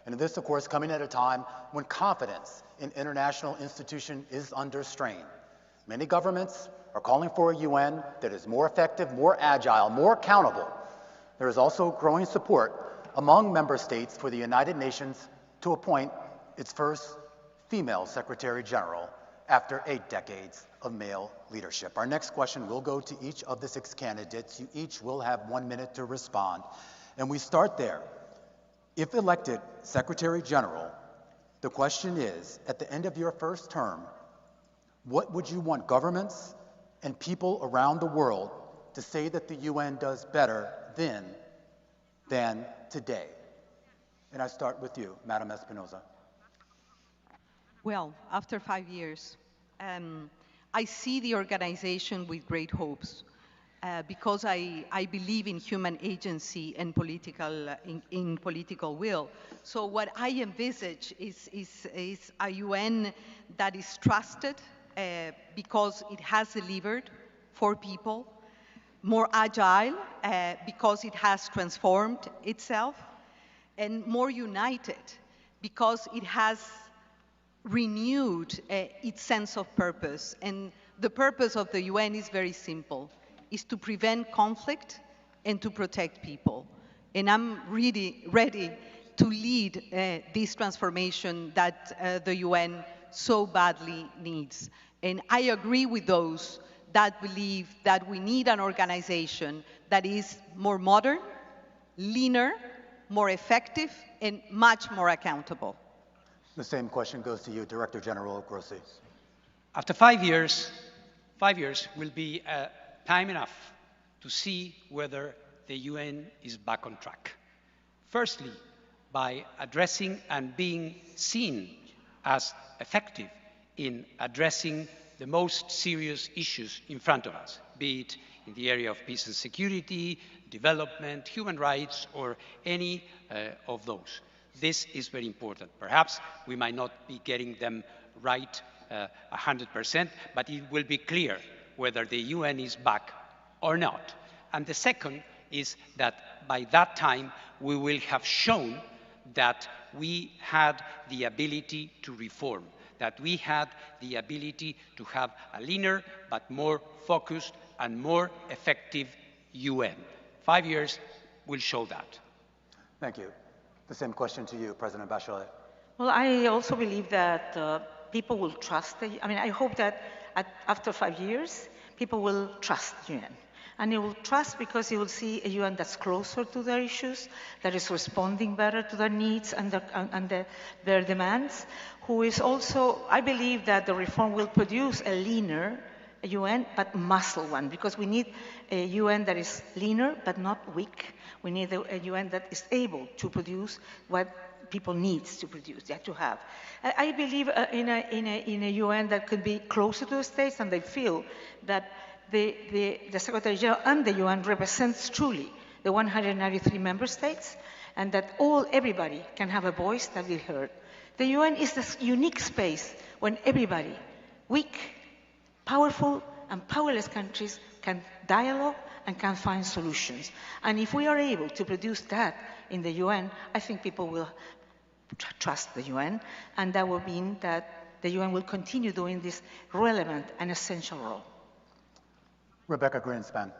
And this, of course, coming at a time when confidence in international institutions is under strain. Many governments are calling for a UN that is more effective, more agile, more accountable. There is also growing support among member states for the United Nations to appoint its first female Secretary General after 8 decades of male leadership. Our next question will go to each of the 6 candidates. You each will have 1 minute to respond. And we start there. If elected Secretary General, the question is, at the end of your first term, what would you want governments and people around the world to say that the UN does better then than today? And I start with you, Madam Espinosa.
Well, after 5 years, I see the organization with great hopes because I believe in human agency and in political will. So what I envisage is a UN that is trusted because it has delivered for people, more agile because it has transformed itself, and more united because it has renewed its sense of purpose. And the purpose of the UN is very simple, is to prevent conflict and to protect people. And I'm really ready to lead this transformation that the UN so badly needs. And I agree with those that believe that we need an organization that is more modern, leaner, more effective, and much more accountable.
The same question goes to you, Director General Grossi.
After 5 years, 5 years will be time enough to see whether the UN is back on track. Firstly, by addressing and being seen as effective in addressing the most serious issues in front of us, be it in the area of peace and security, development, human rights, or any of those. This is very important. Perhaps we might not be getting them right 100%, but it will be clear whether the UN is back or not. And the second is that by that time, we will have shown that we had the ability to reform, that we had the ability to have a leaner but more focused and more effective UN. 5 years will show that.
Thank you. The same question to you, President Bachelet.
Well, I also believe that people will trust I hope that after 5 years, people will trust the UN. And they will trust because they will see a UN that's closer to their issues, that is responding better to their needs and their demands, who is also, I believe that the reform will produce a leaner UN, but muscle one, because we need a UN that is leaner, but not weak. We need a UN that is able to produce what people need to produce, to have. I believe in a UN that could be closer to the states, and they feel that the Secretary General and the UN represents truly the 193 member states, and that everybody can have a voice that will be heard. The UN is this unique space when everybody, weak, powerful, and powerless countries can dialogue and can find solutions. And if we are able to produce that in the UN, I think people will trust the UN, and that will mean that the UN will continue doing this relevant and essential role.
Rebecca Greenspan.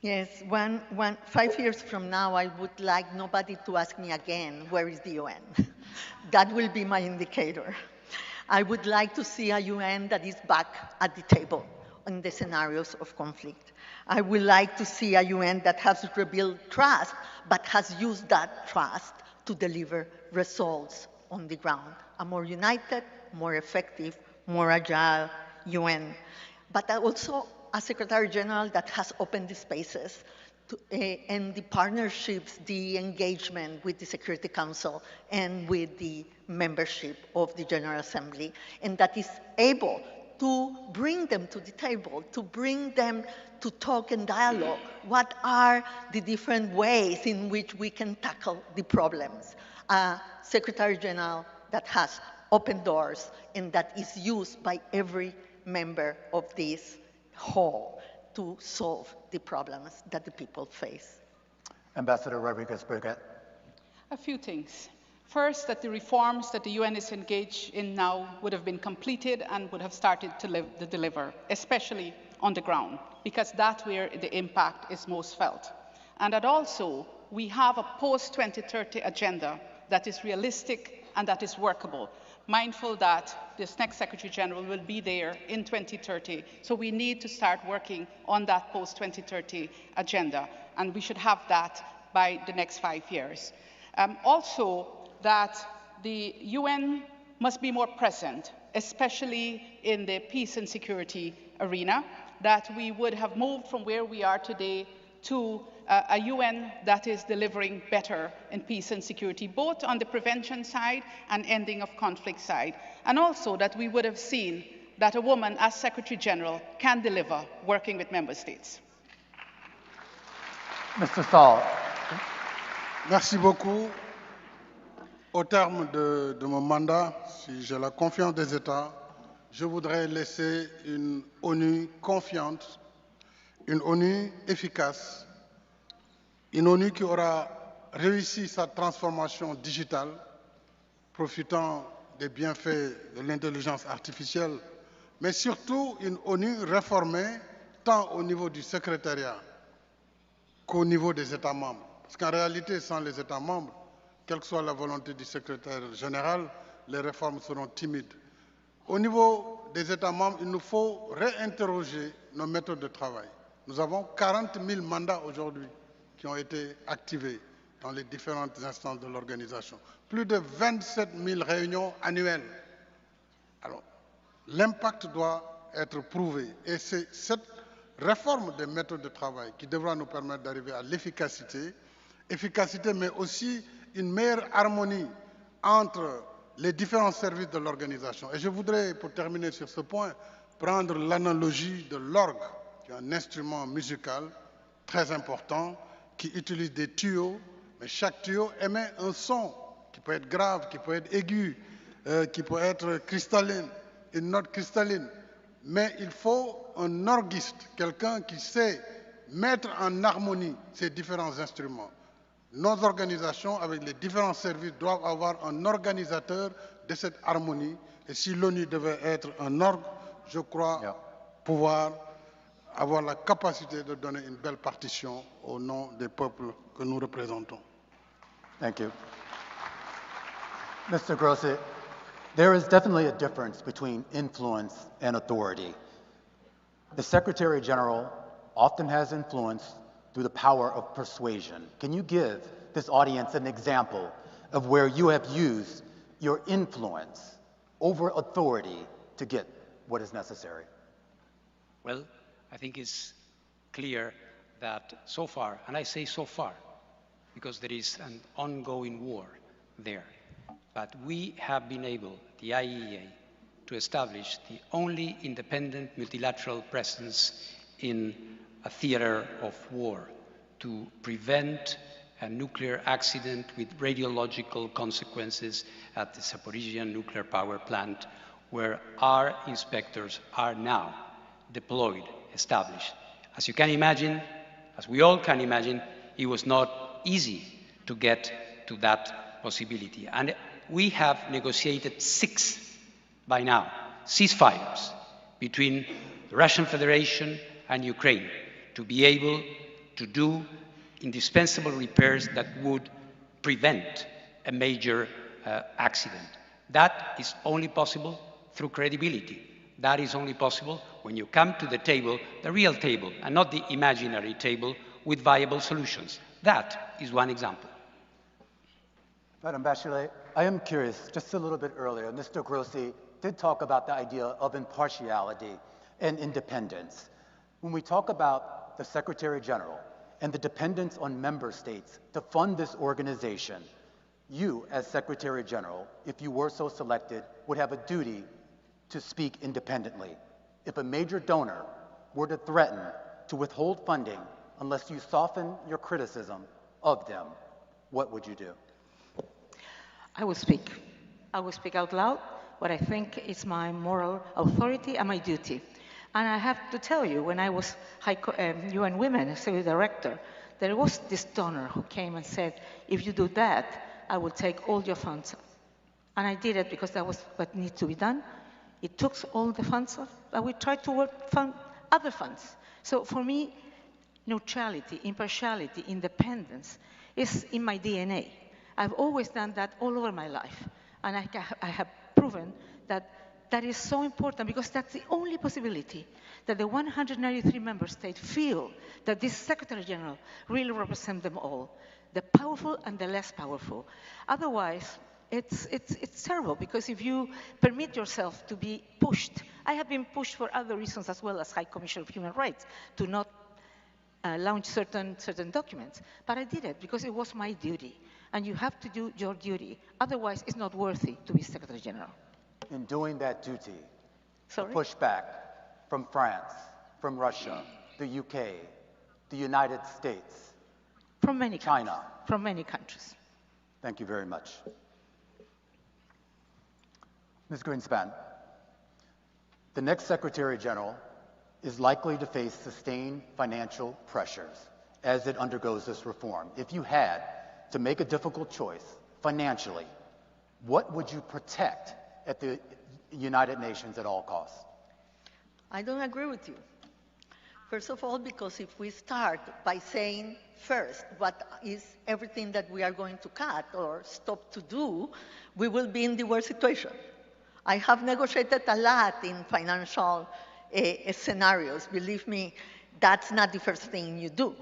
Yes, 5 years from now, I would like nobody to ask me again, where is the UN? That will be my indicator. I would like to see a UN that is back at the table in the scenarios of conflict. I would like to see a UN that has rebuilt trust, but has used that trust to deliver results on the ground. A more united, more effective, more agile UN. But also a Secretary General that has opened the spaces and the partnerships, the engagement with the Security Council and with the membership of the General Assembly, and that is able to bring them to the table, to bring them to talk and dialogue. What are the different ways in which we can tackle the problems? A Secretary General that has open doors and that is used by every member of this hall to solve the problems that the people face.
Ambassador Rodriguez-Burgett.
A few things. First, that the reforms that the UN is engaged in now would have been completed and would have started to deliver, especially on the ground, because that's where the impact is most felt. And that also we have a post-2030 agenda that is realistic and that is workable, mindful that this next Secretary General will be there in 2030. So we need to start working on that post-2030 agenda, and we should have that by the next 5 years. Also, that the UN must be more present, especially in the peace and security arena, that we would have moved from where we are today to a UN that is delivering better in peace and security, both on the prevention side and ending of conflict side. And also that we would have seen that a woman as Secretary General can deliver working with member states.
Mr. Saul.
Merci beaucoup. Au terme de mon mandat, si j'ai la confiance des États, je voudrais laisser une ONU confiante, une ONU efficace, une ONU qui aura réussi sa transformation digitale, profitant des bienfaits de l'intelligence artificielle, mais surtout une ONU réformée tant au niveau du secrétariat qu'au niveau des États membres. Parce qu'en réalité, sans les États membres, quelle que soit la volonté du secrétaire général, les réformes seront timides. Au niveau des États membres, il nous faut réinterroger nos méthodes de travail. Nous avons 40 000 mandats aujourd'hui qui ont été activés dans les différentes instances de l'organisation. Plus de 27 000 réunions annuelles. Alors, l'impact doit être prouvé. Et c'est cette réforme des méthodes de travail qui devra nous permettre d'arriver à l'efficacité, mais aussi une meilleure harmonie entre les différents services de l'organisation. Et je voudrais, pour terminer sur ce point, prendre l'analogie de l'orgue, qui est un instrument musical très important, qui utilise des tuyaux, mais chaque tuyau émet un son qui peut être grave, qui peut être aigu, qui peut être cristalline, une note cristalline. Mais il faut un orguiste, quelqu'un qui sait mettre en harmonie ces différents instruments. Nos organisations, avec les différents services, doivent avoir un organisateur de cette harmonie. Et si l'ONU devait être un orgue, je crois pouvoir avoir la capacité de donner une belle partition au nom des peuples que nous représentons.
Thank you. Mr. Grossi, there is definitely a difference between influence and authority. The Secretary General often has influence through the power of persuasion. Can you give this audience an example of where you have used your influence over authority to get what is necessary?
Well, I think it's clear that so far, and I say so far, because there is an ongoing war there, but we have been able, the IEA, to establish the only independent multilateral presence in a theater of war to prevent a nuclear accident with radiological consequences at the Zaporizhzhia nuclear power plant, where our inspectors are now deployed, established. As you can imagine, as we all can imagine, it was not easy to get to that possibility. And we have negotiated 6 by now, ceasefires between the Russian Federation and Ukraine to be able to do indispensable repairs that would prevent a major accident. That is only possible through credibility. That is only possible when you come to the table, the real table, and not the imaginary table, with viable solutions. That is one example.
Madam Bachelet, I am curious, just a little bit earlier, Mr. Grossi did talk about the idea of impartiality and independence. When we talk about the Secretary General and the dependence on member states to fund this organization, you, as Secretary General, if you were so selected, would have a duty to speak independently. If a major donor were to threaten to withhold funding unless you soften your criticism of them, what would you do?
I will speak. I will speak out loud what I think is my moral authority and my duty. And I have to tell you, when I was UN Women Civil Director, there was this donor who came and said, if you do that, I will take all your funds. And I did it because that was what needed to be done. It took all the funds off, and we tried to fund other funds. So for me, neutrality, impartiality, independence is in my DNA. I've always done that all over my life. And I have proven that that is so important because that's the only possibility that the 193 member states feel that this Secretary General really represents them all, the powerful and the less powerful. Otherwise, it's terrible because if you permit yourself to be pushed, I have been pushed for other reasons as well as High Commissioner of Human Rights to not launch certain documents. But I did it because it was my duty. And you have to do your duty. Otherwise, it's not worthy to be Secretary General.
In doing that duty,
Sorry?
pushback from France, from Russia, the UK, the United States,
from many
China.
Countries. From many countries.
Thank you very much. Ms. Greenspan, the next Secretary General is likely to face sustained financial pressures as it undergoes this reform. If you had to make a difficult choice financially, what would you protect at the United Nations at all costs?
I don't agree with you. First of all, because if we start by saying first what is everything that we are going to cut or stop to do, we will be in the worst situation. I have negotiated a lot in financial scenarios. Believe me, that's not the first thing you do.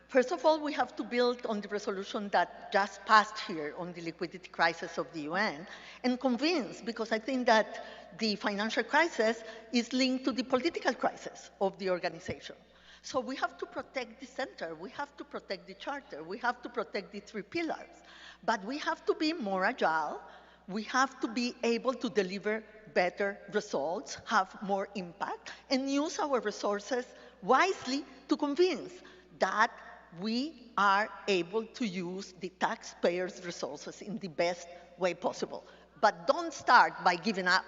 First of all, we have to build on the resolution that just passed here on the liquidity crisis of the UN and convince, because I think that the financial crisis is linked to the political crisis of the organization. So we have to protect the center, we have to protect the charter, we have to protect the 3 pillars, but we have to be more agile, we have to be able to deliver better results, have more impact, and use our resources wisely to convince that we are able to use the taxpayers' resources in the best way possible. But don't start by giving up.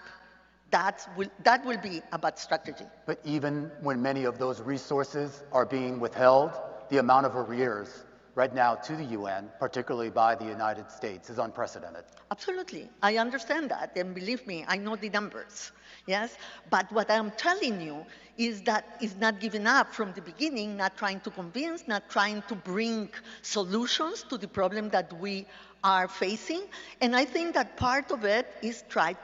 That will be a bad strategy.
But even when many of those resources are being withheld, the amount of arrears right now to the UN, particularly by the United States, is unprecedented.
Absolutely. I understand that. And believe me, I know the numbers. Yes? But what I'm telling you is that it's not giving up from the beginning, not trying to convince, not trying to bring solutions to the problem that we are facing. And I think that part of it is try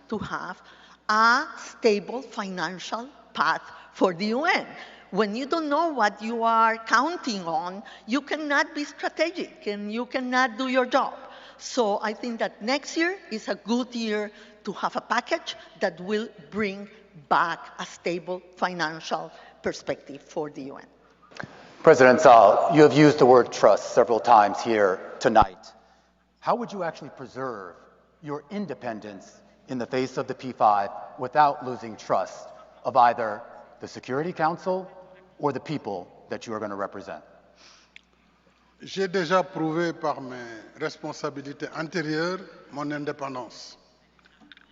to have a stable financial path for the UN. When you don't know what you are counting on, you cannot be strategic and you cannot do your job. So I think that next year is a good year to have a package that will bring back a stable financial perspective for the UN.
President Sall, you have used the word trust several times here tonight. How would you actually preserve your independence in the face of the P5 without losing trust of either the Security Council or the people that you are going to represent?
J'ai déjà prouvé par mes responsabilités antérieures mon indépendance.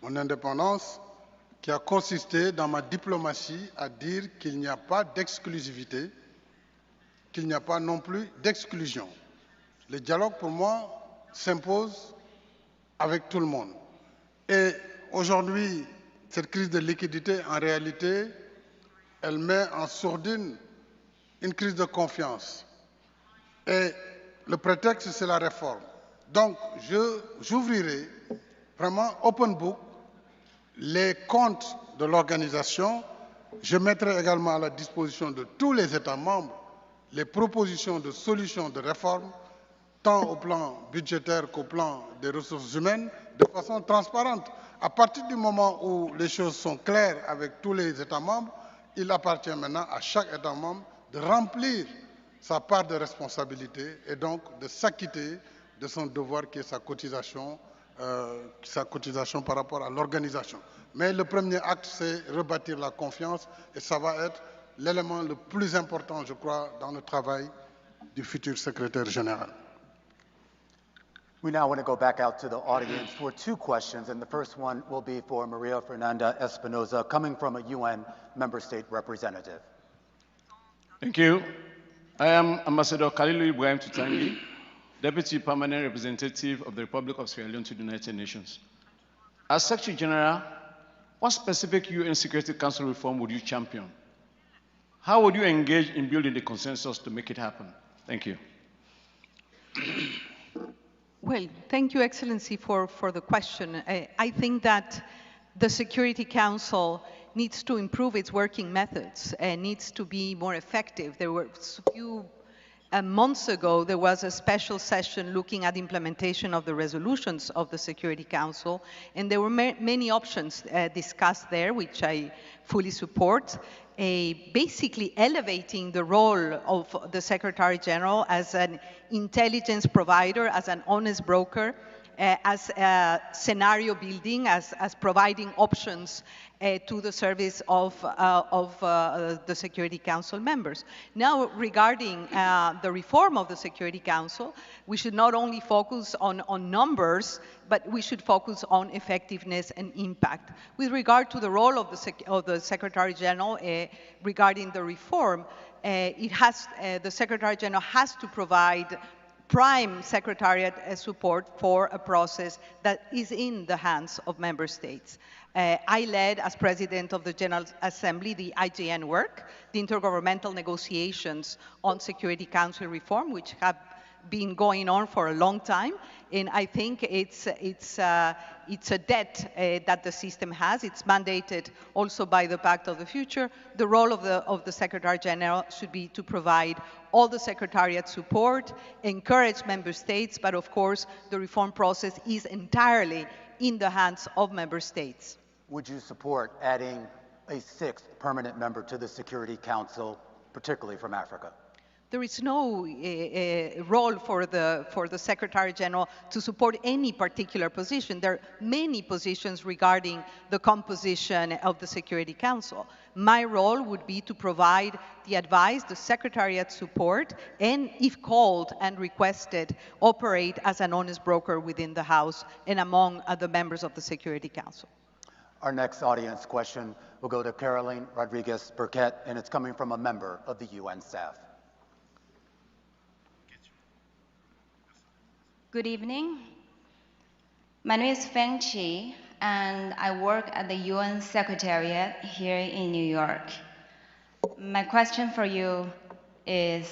Mon indépendance qui a consisté dans ma diplomatie à dire qu'il n'y a pas d'exclusivité, qu'il n'y a pas non plus d'exclusion. Le dialogue, pour moi, s'impose avec tout le monde. Et aujourd'hui, cette crise de liquidité, en réalité, elle met en sourdine une crise de confiance. Et le prétexte, c'est la réforme. Donc, j'ouvrirai vraiment open book les comptes de l'organisation. Je mettrai également à la disposition de tous les États membres les propositions de solutions de réforme, tant au plan budgétaire qu'au plan des ressources humaines, de façon transparente. À partir du moment où les choses sont claires avec tous les États membres, il appartient maintenant à chaque État membre de remplir sa part de responsabilité et donc de s'acquitter de son devoir qui est sa cotisation par rapport à l'organisation. Mais le premier acte, c'est rebâtir la confiance et ça va être l'élément le plus important, je crois, dans le travail du futur secrétaire général.
We now want to go back out to the audience for 2 questions, and the first one will be for Maria Fernanda Espinosa, coming from a UN member state representative.
Thank you. I am Ambassador Kalilu Ibrahim Tutangi, Deputy Permanent Representative of the Republic of Sierra Leone to the United Nations. As Secretary General, what specific UN Security Council reform would you champion? How would you engage in building the consensus to make it happen? Thank you.
Well, thank you, Excellency, for the question. I think that the Security Council needs to improve its working methods and needs to be more effective. There were a few months ago, there was a special session looking at implementation of the resolutions of the Security Council, and there were many options discussed there, which I fully support. Basically elevating the role of the Secretary General as an intelligence provider, as an honest broker, as scenario building, as providing options to the service of the Security Council members. Now, regarding the reform of the Security Council, we should not only focus on numbers, but we should focus on effectiveness and impact. With regard to the role of the Secretary General regarding the reform, the Secretary General has to provide prime secretariat support for a process that is in the hands of member states. I led, as President of the General Assembly, the IGN work, the intergovernmental negotiations on Security Council reform, which have been going on for a long time, and I think it's a debt that the system has. It's mandated also by the Pact of the Future. The role of the Secretary General should be to provide all the Secretariat support, encourage member states, but of course the reform process is entirely in the hands of member states.
Would you support adding a 6th permanent member to the Security Council, particularly from Africa?
There is no role for the Secretary General to support any particular position. There are many positions regarding the composition of the Security Council. My role would be to provide the advice, the Secretariat support, and if called and requested, operate as an honest broker within the House and among the members of the Security Council.
Our next audience question will go to Caroline Rodriguez Burkett, and it's coming from a member of the UN staff.
Good evening. My name is Feng Qi, and I work at the UN Secretariat here in New York. My question for you is,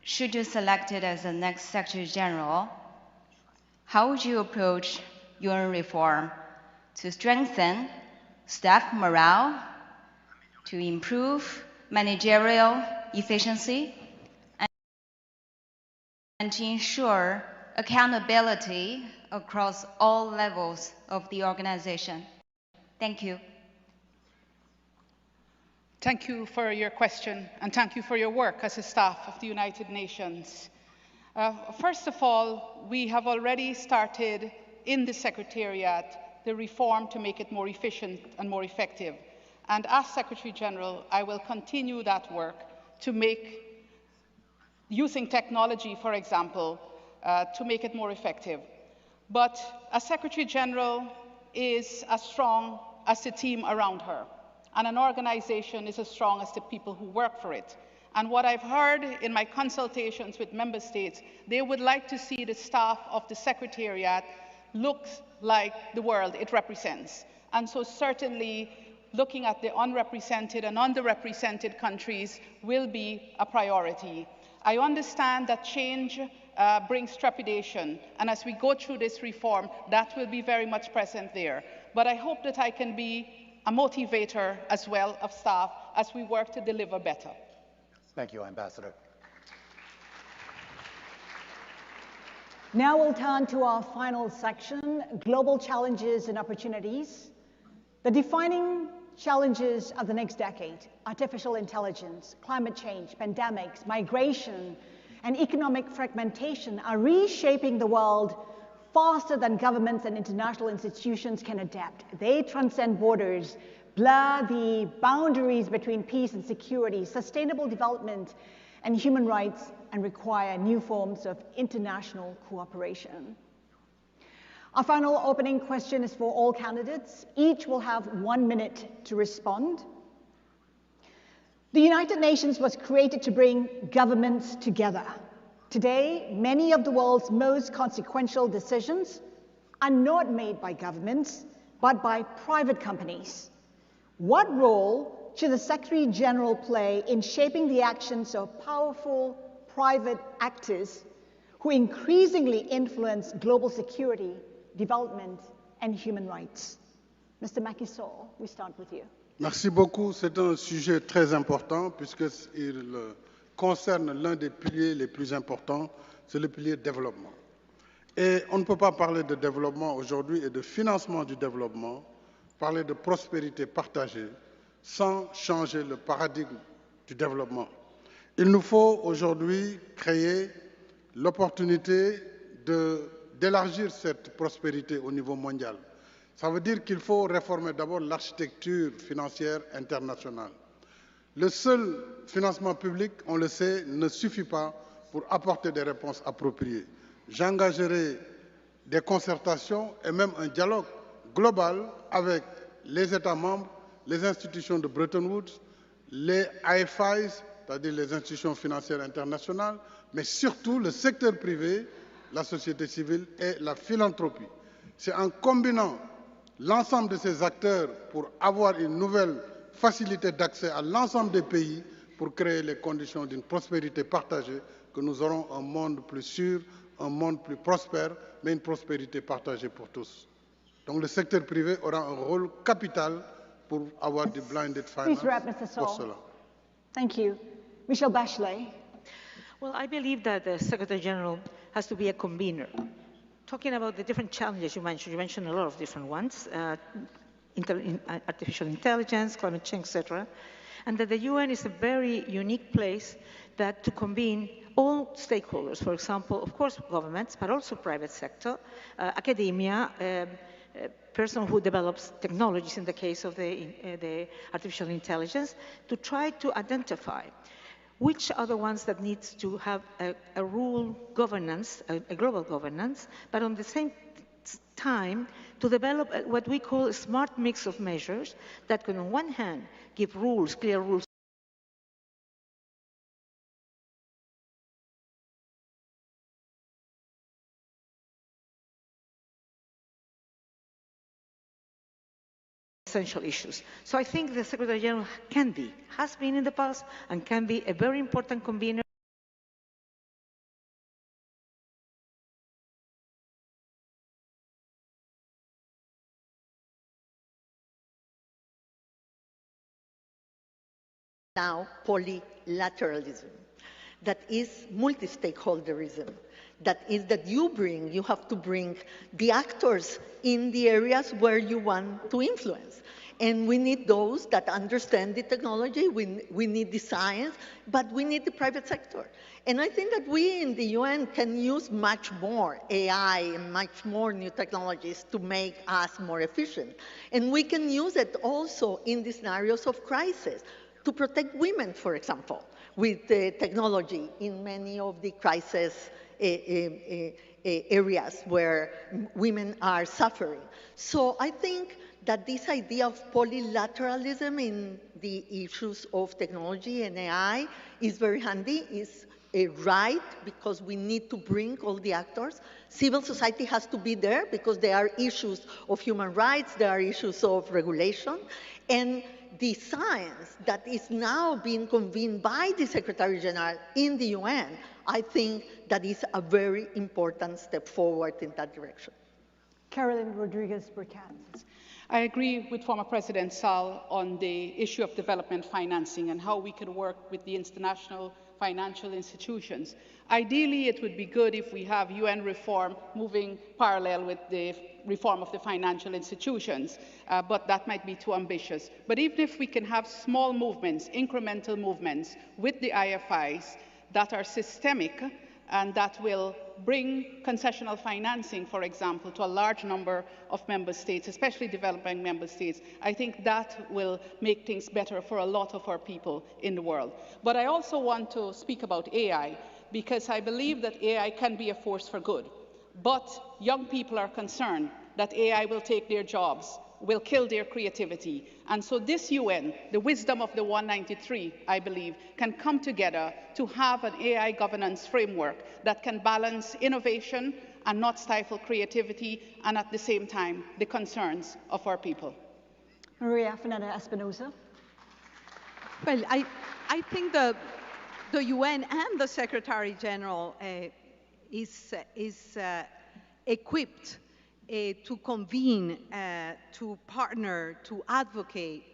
should you select it as the next Secretary General, how would you approach UN reform to strengthen staff morale, to improve managerial efficiency, and to ensure accountability across all levels of the organization? Thank you.
Thank you for your question, and thank you for your work as a staff of the United Nations. First of all, we have already started in the Secretariat the reform to make it more efficient and more effective. And as Secretary General, I will continue that work to make, using technology, for example, to make it more effective. But a Secretary General is as strong as the team around her, and an organization is as strong as the people who work for it. And what I've heard in my consultations with member states, they would like to see the staff of the Secretariat look like the world it represents. And so certainly looking at the unrepresented and underrepresented countries will be a priority. I understand that change brings trepidation, and as we go through this reform, that will be very much present there. But I hope that I can be a motivator as well of staff as we work to deliver better.
Thank you, Ambassador.
Now we'll turn to our final section, global challenges and opportunities. The defining challenges of the next decade, artificial intelligence, climate change, pandemics, migration, and economic fragmentation are reshaping the world faster than governments and international institutions can adapt. They transcend borders, blur the boundaries between peace and security, sustainable development and human rights, and require new forms of international cooperation. Our final opening question is for all candidates. Each will have 1 minute to respond. The United Nations was created to bring governments together. Today, many of the world's most consequential decisions are not made by governments, but by private companies. What role should the Secretary General play in shaping the actions of powerful private actors who increasingly influence global security, development, and human rights? Mr. Macky Sall, we start with you.
Merci beaucoup. C'est un sujet très important puisqu'il concerne l'un des piliers les plus importants, c'est le pilier développement. Et on ne peut pas parler de développement aujourd'hui et de financement du développement, parler de prospérité partagée, sans changer le paradigme du développement. Il nous faut aujourd'hui créer l'opportunité d'élargir cette prospérité au niveau mondial. Ça veut dire qu'il faut réformer d'abord l'architecture financière internationale. Le seul financement public, on le sait, ne suffit pas pour apporter des réponses appropriées. J'engagerai des concertations et même un dialogue global avec les États membres, les institutions de Bretton Woods, les IFIs, c'est-à-dire les institutions financières internationales, mais surtout le secteur privé, la société civile et la philanthropie. C'est en combinant l'ensemble de ces acteurs pour avoir une nouvelle facilité d'accès à l'ensemble des pays pour créer les conditions d'une prospérité partagée que nous aurons un monde plus sûr, un monde plus prospère, mais une prospérité partagée pour tous. Donc le secteur privé aura un rôle capital pour avoir du blinded finance pour cela.
Thank you. Michelle Bachelet.
Well, I believe that the Secretary General has to be a convener. Talking about the different challenges you mentioned a lot of different ones, artificial intelligence, climate change, etc., and that the UN is a very unique place that to convene all stakeholders, for example, of course, governments, but also private sector, academia, person who develops technologies in the case of the artificial intelligence, to try to identify which are the ones that needs to have a rule governance, a global governance, but on the same time to develop what we call a smart mix of measures that can on one hand give rules, clear rules, essential issues. So I think the Secretary General has been in the past, and can be a very important convener.
Now, polylateralism, that is multi-stakeholderism, that is that you have to bring the actors in the areas where you want to influence. And we need those that understand the technology, we need the science, but we need the private sector. And I think that we in the UN can use much more AI and much more new technologies to make us more efficient. And we can use it also in the scenarios of crisis, to protect women, for example, with technology in many of the crisis areas where women are suffering. So I think that this idea of polylateralism in the issues of technology and AI is very handy, is right, because we need to bring all the actors. Civil society has to be there because there are issues of human rights, there are issues of regulation, and the science that is now being convened by the Secretary General in the UN, I think that is a very important step forward in that direction.
Carolyn Rodriguez-Burkett.
I agree with former President Sall on the issue of development financing and how we could work with the international financial institutions. Ideally, it would be good if we have UN reform moving parallel with the reform of the financial institutions, but that might be too ambitious. But even if we can have small movements, incremental movements with the IFIs that are systemic, and that will bring concessional financing, for example, to a large number of member states, especially developing member states. I think that will make things better for a lot of our people in the world. But I also want to speak about AI, because I believe that AI can be a force for good. But young people are concerned that AI will take their jobs, will kill their creativity. And so this UN, the wisdom of the 193, I believe, can come together to have an AI governance framework that can balance innovation and not stifle creativity, and at the same time, the concerns of our people.
Maria Fernanda Espinosa.
Well, I think the UN and the Secretary General is equipped to convene, to partner, to advocate,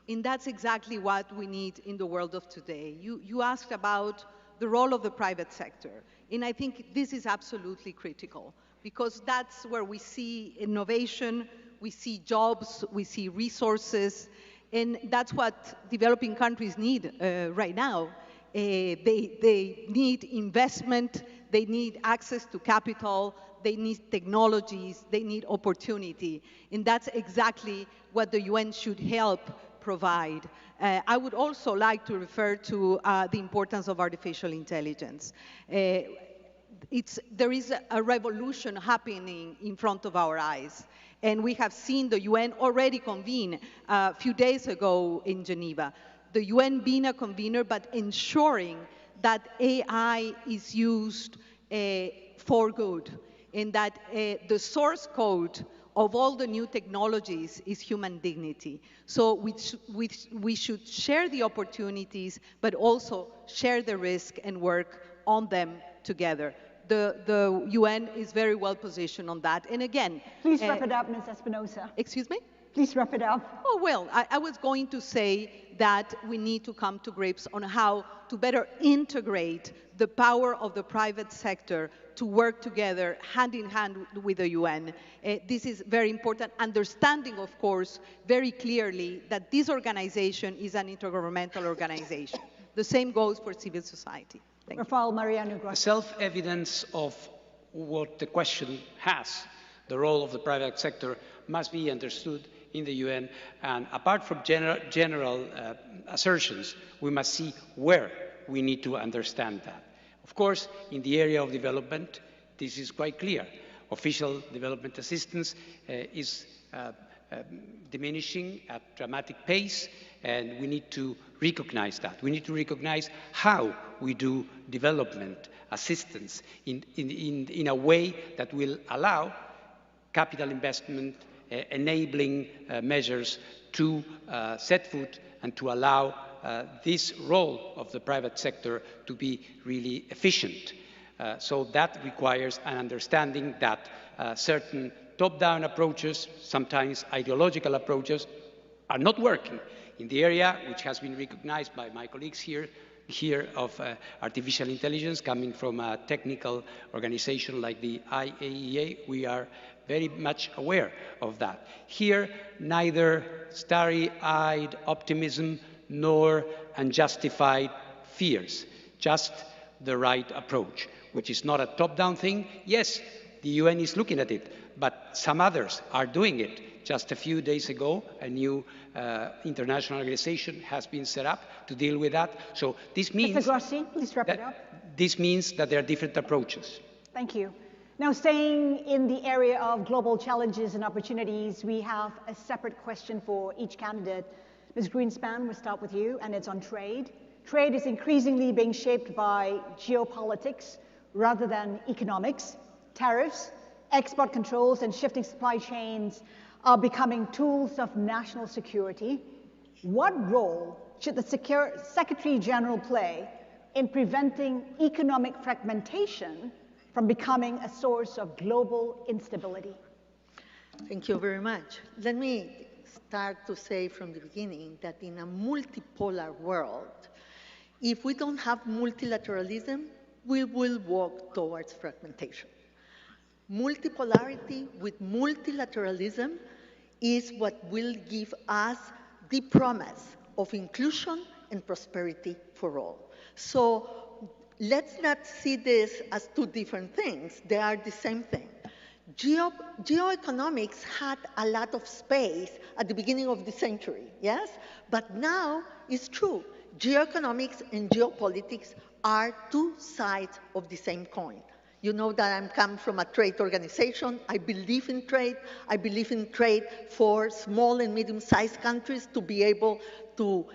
and that's exactly what we need in the world of today. You asked about the role of the private sector, and I think this is absolutely critical, because that's where we see innovation, we see jobs, we see resources, and that's what developing countries need right now. They need investment, they need access to capital, they need technologies, they need opportunity, and that's exactly what the UN should help provide. I would also like to refer to the importance of artificial intelligence. There is a revolution happening in front of our eyes, and we have seen the UN already convene a few days ago in Geneva. The UN being a convener, but ensuring that AI is used for good, and that the source code of all the new technologies is human dignity. So we should share the opportunities, but also share the risk and work on them together. The UN is very well positioned on that. And again—
Please wrap it up, Ms. Espinosa.
Excuse me?
Please wrap it up.
Oh, well, I was going to say that we need to come to grips on how to better integrate the power of the private sector to work together hand in hand with the UN. This is very important, understanding, of course, very clearly that this organization is an intergovernmental organization. The same goes for civil society. Thank you.
The self-evidence of what the question has, the role of the private sector, must be understood in the UN, and apart from general assertions, we must see where we need to understand that. Of course, in the area of development, this is quite clear. Official development assistance is diminishing at dramatic pace, and we need to recognize that. We need to recognize how we do development assistance in a way that will allow capital investment, enabling measures to set foot and to allow this role of the private sector to be really efficient. So that requires an understanding that certain top-down approaches, sometimes ideological approaches, are not working. In the area which has been recognized by my colleagues here of artificial intelligence, coming from a technical organization like the IAEA, we are very much aware of that. Here, neither starry-eyed optimism nor unjustified fears, just the right approach, which is not a top-down thing. Yes, the UN is looking at it, but some others are doing it. Just a few days ago, a new international organization has been set up to deal with that. So this means—
Mr. Grossi, please wrap it up.
This means that there are different approaches.
Thank you. Now, staying in the area of global challenges and opportunities, we have a separate question for each candidate. Ms. Greenspan, we'll start with you, and it's on trade. Trade is increasingly being shaped by geopolitics rather than economics. Tariffs, export controls, and shifting supply chains are becoming tools of national security. What role should the Secretary General play in preventing economic fragmentation from becoming a source of global instability?
Thank you very much. Let me start to say from the beginning that in a multipolar world, if we don't have multilateralism, we will walk towards fragmentation. Multipolarity with multilateralism is what will give us the promise of inclusion and prosperity for all. So let's not see this as two different things. They are the same thing. Geoeconomics had a lot of space at the beginning of the century, yes? But now it's true. Geoeconomics and geopolitics are two sides of the same coin. You know that I come from a trade organization. I believe in trade. I believe in trade for small and medium-sized countries to be able to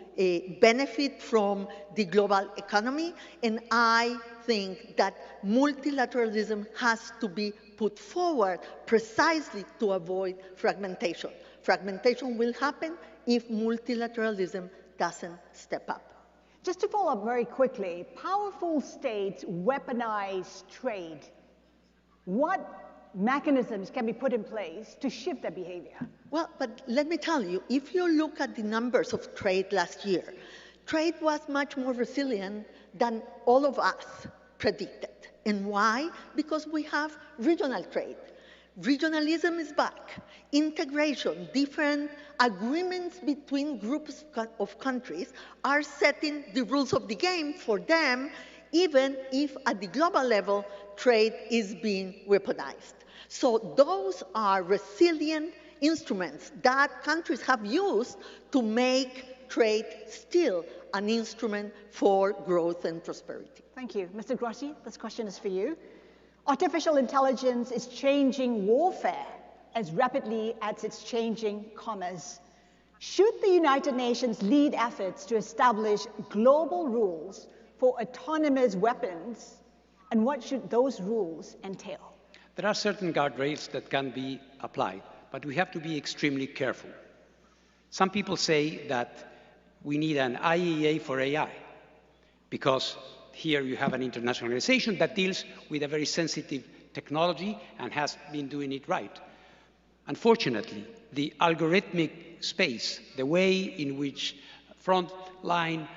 benefit from the global economy. And I think that multilateralism has to be put forward precisely to avoid fragmentation. Fragmentation will happen if multilateralism doesn't step up.
Just to follow up very quickly, powerful states weaponize trade. What mechanisms can be put in place to shift that behavior?
Well, but let me tell you, if you look at the numbers of trade last year, trade was much more resilient than all of us predicted. And why? Because we have regional trade. Regionalism is back. Integration, different agreements between groups of countries are setting the rules of the game for them, even if at the global level, trade is being weaponized. So those are resilient instruments that countries have used to make trade still an instrument for growth and prosperity.
Thank you. Mr. Grossi, this question is for you. Artificial intelligence is changing warfare as rapidly as it's changing commerce. Should the United Nations lead efforts to establish global rules for autonomous weapons, and what should those rules entail?
There are certain guardrails that can be applied, but we have to be extremely careful. Some people say that we need an IAEA for AI, because here you have an international organization that deals with a very sensitive technology and has been doing it right. Unfortunately, the algorithmic space, the way in which frontline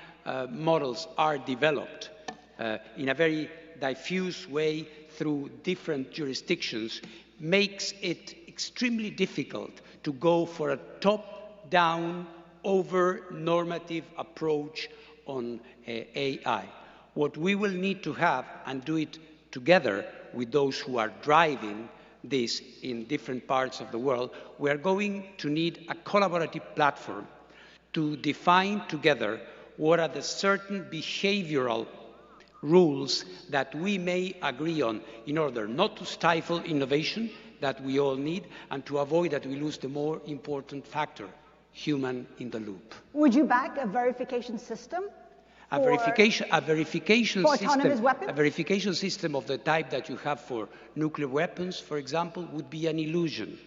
models are developed in a very diffuse way through different jurisdictions, makes it extremely difficult to go for a top-down, over-normative approach on AI. What we will need to have, and do it together with those who are driving this in different parts of the world, we are going to need a collaborative platform to define together what are the certain behavioral rules that we may agree on in order not to stifle innovation that we all need and to avoid that we lose the more important factor, human in the loop.
Would you back a verification system?
A verification system of the type that you have for nuclear weapons, for example, would be an illusion.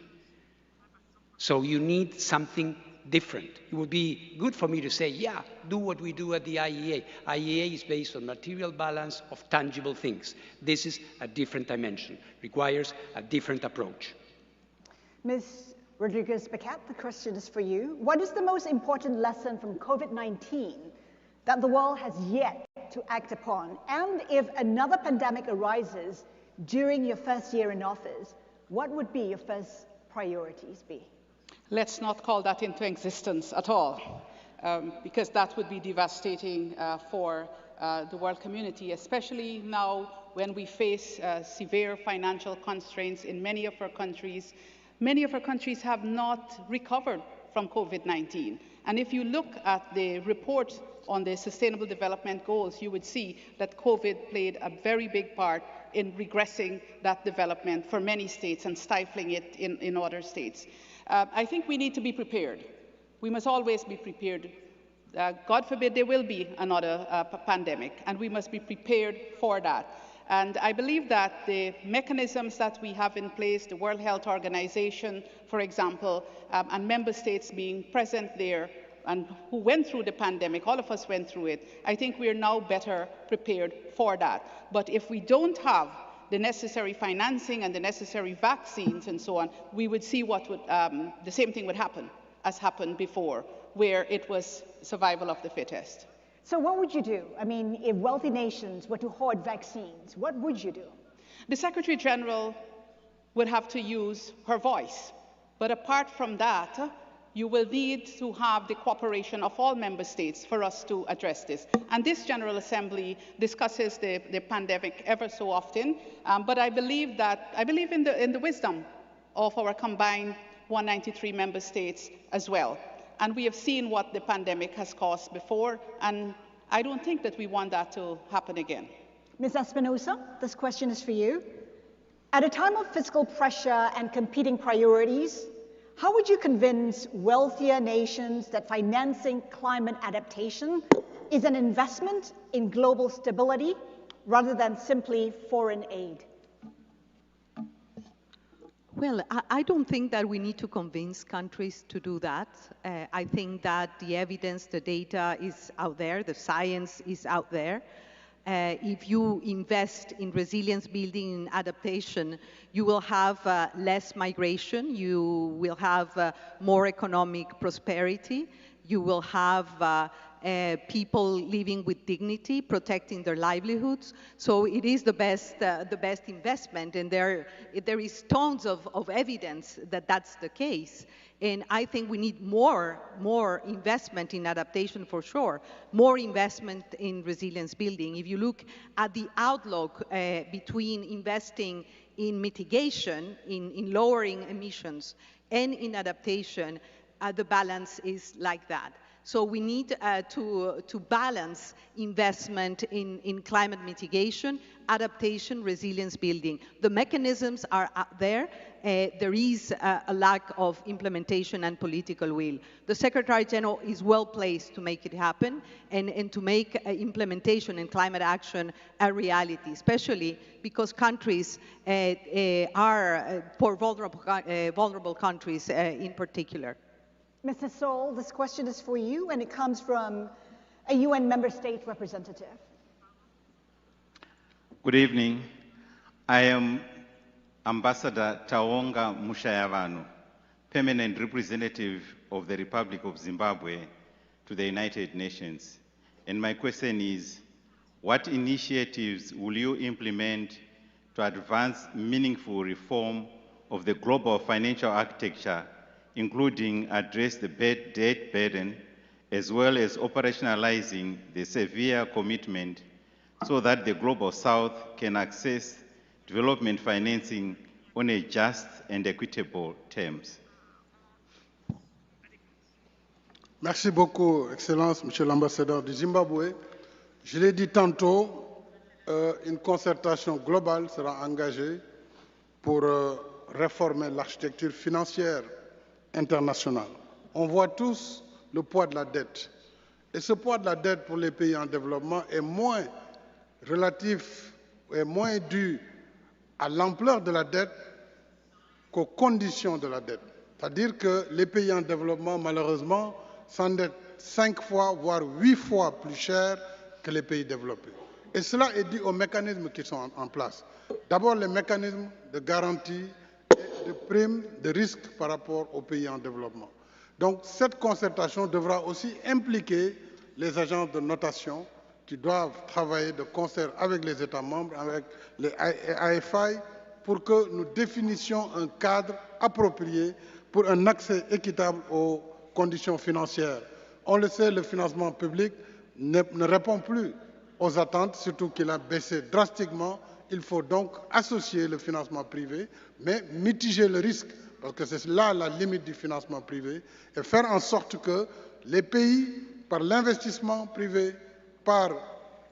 So you need something different. It would be good for me to say, yeah, do what we do at the IAEA. IAEA is based on material balance of tangible things. This is a different dimension, requires a different approach.
Ms. Rodriguez-Paquette, the question is for you. What is the most important lesson from COVID-19 that the world has yet to act upon? And if another pandemic arises during your first year in office, what would be your first priorities be?
Let's not call that into existence at all, because that would be devastating for the world community, especially now when we face severe financial constraints in many of our countries. Many of our countries have not recovered from COVID-19. And if you look at the report on the Sustainable Development Goals, you would see that COVID played a very big part in regressing that development for many states and stifling it in other states. I think we need to be prepared. We must always be prepared. God forbid there will be another pandemic, and we must be prepared for that. And I believe that the mechanisms that we have in place, the World Health Organization, for example, and member states being present there, and who went through the pandemic, all of us went through it, I think we are now better prepared for that. But if we don't have the necessary financing and the necessary vaccines and so on, we would see what would, the same thing would happen as happened before, where it was survival of the fittest.
So what would you do? I mean, if wealthy nations were to hoard vaccines, what would you do?
The Secretary General would have to use her voice. But apart from that, you will need to have the cooperation of all member states for us to address this. And this General Assembly discusses the pandemic ever so often, but I believe in the wisdom of our combined 193 member states as well. And we have seen what the pandemic has caused before, and I don't think that we want that to happen again.
Ms. Espinosa, this question is for you. At a time of fiscal pressure and competing priorities, how would you convince wealthier nations that financing climate adaptation is an investment in global stability rather than simply foreign aid?
Well, I don't think that we need to convince countries to do that. I think that the evidence, the data is out there, the science is out there. If you invest in resilience building and adaptation, you will have less migration, you will have more economic prosperity, you will have people living with dignity, protecting their livelihoods. So it is the best investment, and there is tons of evidence that that's the case. And I think we need more investment in adaptation for sure, more investment in resilience building. If you look at the outlook between investing in mitigation, in lowering emissions, and in adaptation, the balance is like that. So we need to balance investment in climate mitigation, adaptation, resilience building. The mechanisms are out there. There is a lack of implementation and political will. The Secretary General is well placed to make it happen and to make implementation and climate action a reality, especially because countries are for vulnerable countries in particular.
Mr. Sol, this question is for you, and it comes from a UN member state representative.
Good evening. I am Ambassador Taonga Mushayavanu, permanent representative of the Republic of Zimbabwe to the United Nations. And my question is, what initiatives will you implement to advance meaningful reform of the global financial architecture, including address the debt burden, as well as operationalizing the severe commitment so that the Global South can access development financing on a just and equitable terms?
Merci beaucoup, Excellence, Monsieur l'Ambassadeur du Zimbabwe. Je l'ai dit tantôt, une concertation globale sera engagée pour réformer l'architecture financière internationale. On voit tous le poids de la dette. Et ce poids de la dette pour les pays en développement est moins relatif, est moins dû à l'ampleur de la dette qu'aux conditions de la dette. C'est-à-dire que les pays en développement, malheureusement, s'endettent 5 fois, voire 8 fois plus cher que les pays développés. Et cela est dû aux mécanismes qui sont en place. D'abord, les mécanismes de garantie et de primes de risque par rapport aux pays en développement. Donc, cette concertation devra aussi impliquer les agences de notation qui doivent travailler de concert avec les États membres, avec les AFI, pour que nous définissions un cadre approprié pour un accès équitable aux conditions financières. On le sait, le financement public ne répond plus aux attentes, surtout qu'il a baissé drastiquement. Il faut donc associer le financement privé, mais mitiger le risque, parce que c'est là la limite du financement privé, et faire en sorte que les pays, par l'investissement privé, par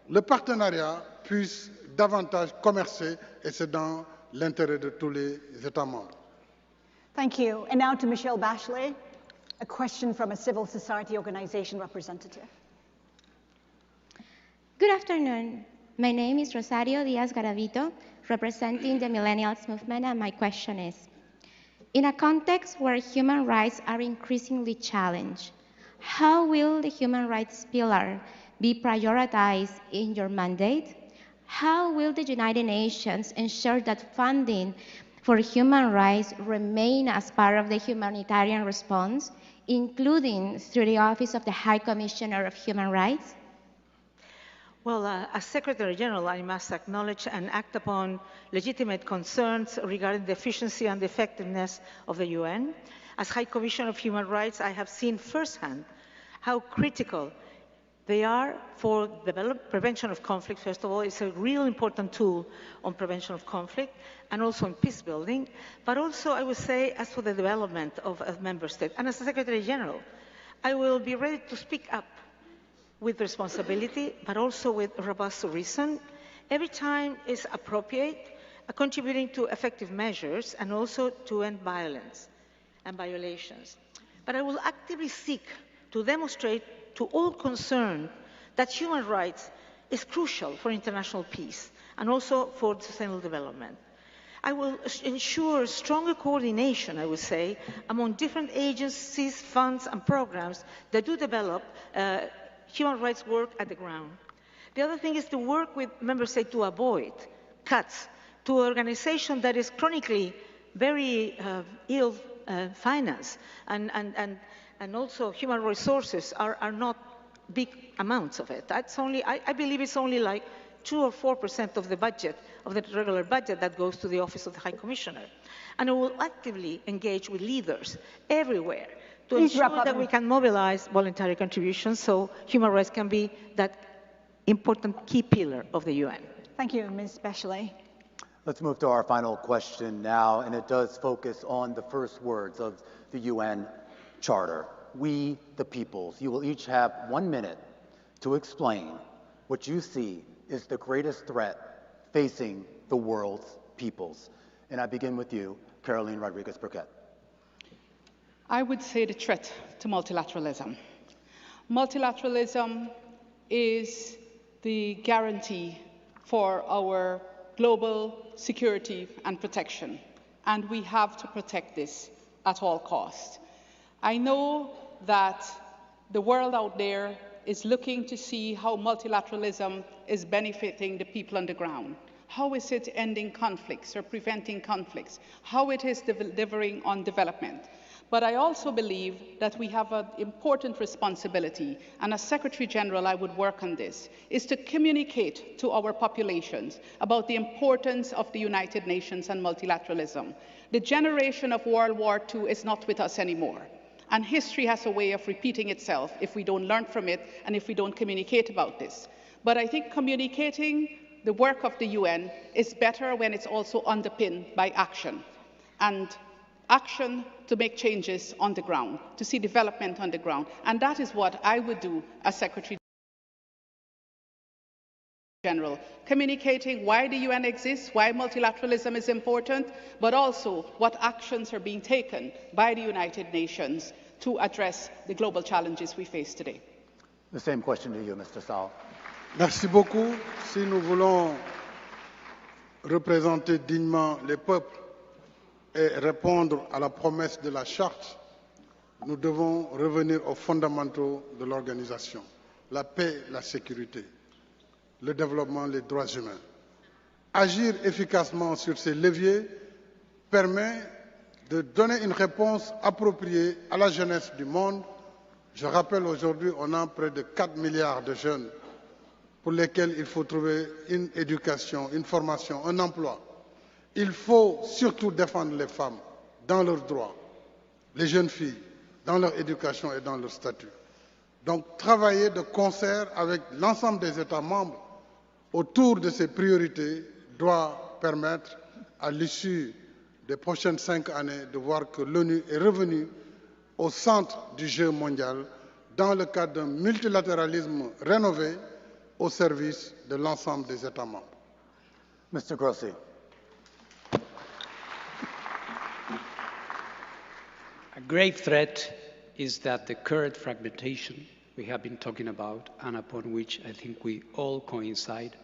le partenariat, puissent davantage commercer, et c'est dans l'intérêt de tous les États membres.
Thank you. And now to Michelle Bachelet, a question from a civil society organization representative.
Good afternoon. My name is Rosario Diaz Garavito, representing the Millennials Movement, and my question is, in a context where human rights are increasingly challenged, how will the human rights pillar be prioritized in your mandate? How will the United Nations ensure that funding for human rights remain as part of the humanitarian response, including through the Office of the High Commissioner of Human Rights?
Well, as Secretary General, I must acknowledge and act upon legitimate concerns regarding the efficiency and the effectiveness of the UN. As High Commissioner of Human Rights, I have seen firsthand how critical they are for the prevention of conflict. First of all, it's a real important tool on prevention of conflict and also in peace building, but also I would say as for the development of a member state. And as a Secretary General, I will be ready to speak up with responsibility, but also with robust reason, every time is appropriate, contributing to effective measures and also to end violence and violations. But I will actively seek to demonstrate to all concerned that human rights is crucial for international peace and also for sustainable development. I will ensure stronger coordination, I would say, among different agencies, funds, and programs that do develop human rights work at the ground. The other thing is to work with member states to avoid cuts to an organization that is chronically very ill financed and also human resources are not big amounts of it. That's only, I believe it's only like 2 or 4% of the budget, of the regular budget that goes to the Office of the High Commissioner. And I will actively engage with leaders everywhere to ensure that we can mobilize voluntary contributions so human rights can be that important key pillar of the UN.
Thank you, Ms. Bechley.
Let's move to our final question now, and it does focus on the first words of the UN Charter. We, the peoples. You will each have 1 minute to explain what you see is the greatest threat facing the world's peoples. And I begin with you, Caroline Rodriguez-Burkett.
I would say the threat to multilateralism. Multilateralism is the guarantee for our global security and protection, and we have to protect this at all costs. I know that the world out there is looking to see how multilateralism is benefiting the people on the ground. How is it ending conflicts or preventing conflicts? How it is delivering on development? But I also believe that we have an important responsibility, and as Secretary General I would work on this, is to communicate to our populations about the importance of the United Nations and multilateralism. The generation of World War II is not with us anymore. And history has a way of repeating itself if we don't learn from it and if we don't communicate about this. But I think communicating the work of the UN is better when it's also underpinned by action. And action to make changes on the ground, to see development on the ground. And that is what I would do as Secretary General, communicating why the UN exists, why multilateralism is important, but also what actions are being taken by the United Nations to address the global challenges we face today.
The same question to you, Mr. Sall.
Merci beaucoup. Si nous voulons représenter dignement les peuples et répondre à la promesse de la Charte, nous devons revenir aux fondamentaux de l'organisation, la paix, la sécurité, le développement, les droits humains. Agir efficacement sur ces leviers permet de donner une réponse appropriée à la jeunesse du monde. Je rappelle aujourd'hui, on a près de 4 milliards de jeunes pour lesquels il faut trouver une éducation, une formation, un emploi. Il faut surtout défendre les femmes dans leurs droits, les jeunes filles dans leur éducation et dans leur statut. Donc, travailler de concert avec l'ensemble des États membres autour de ces priorités doit permettre, à l'issue des prochaines 5 années, de voir que l'ONU est revenue au centre du jeu mondial dans le cadre d'un multilatéralisme rénové au service de l'ensemble des États membres.
Mr. Grossi.
A grave threat is that the current fragmentation we have been talking about, and upon which I think we all coincide,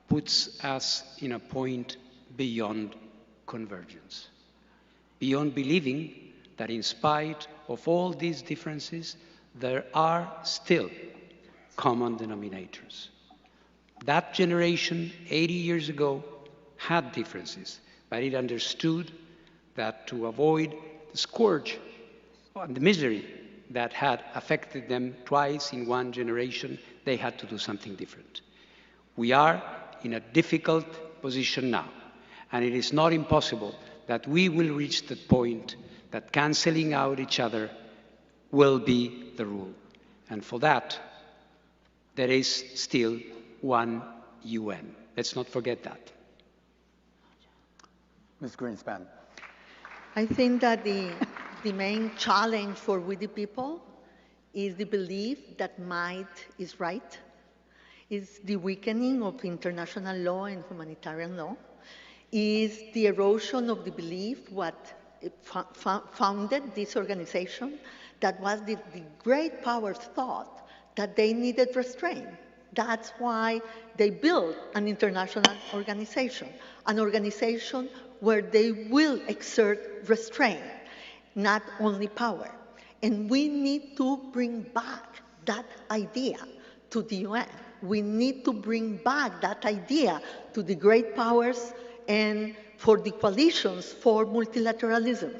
puts us in a point beyond convergence, beyond believing that in spite of all these differences, there are still common denominators. That generation 80 years ago had differences, but it understood that to avoid the scourge and the misery that had affected them twice in one generation, they had to do something different. We are in a difficult position now, and it is not impossible that we will reach the point that canceling out each other will be the rule. And for that, there is still one UN. Let's not forget that.
Ms. Greenspan.
I think that the main challenge for we the people is the belief that might is right, is the weakening of international law and humanitarian law, is the erosion of the belief what founded this organization, that was the great powers thought that they needed restraint. That's why they built an international organization where they will exert restraint, not only power. And we need to bring back that idea to the UN. We need to bring back that idea to the great powers and for the coalitions for multilateralism.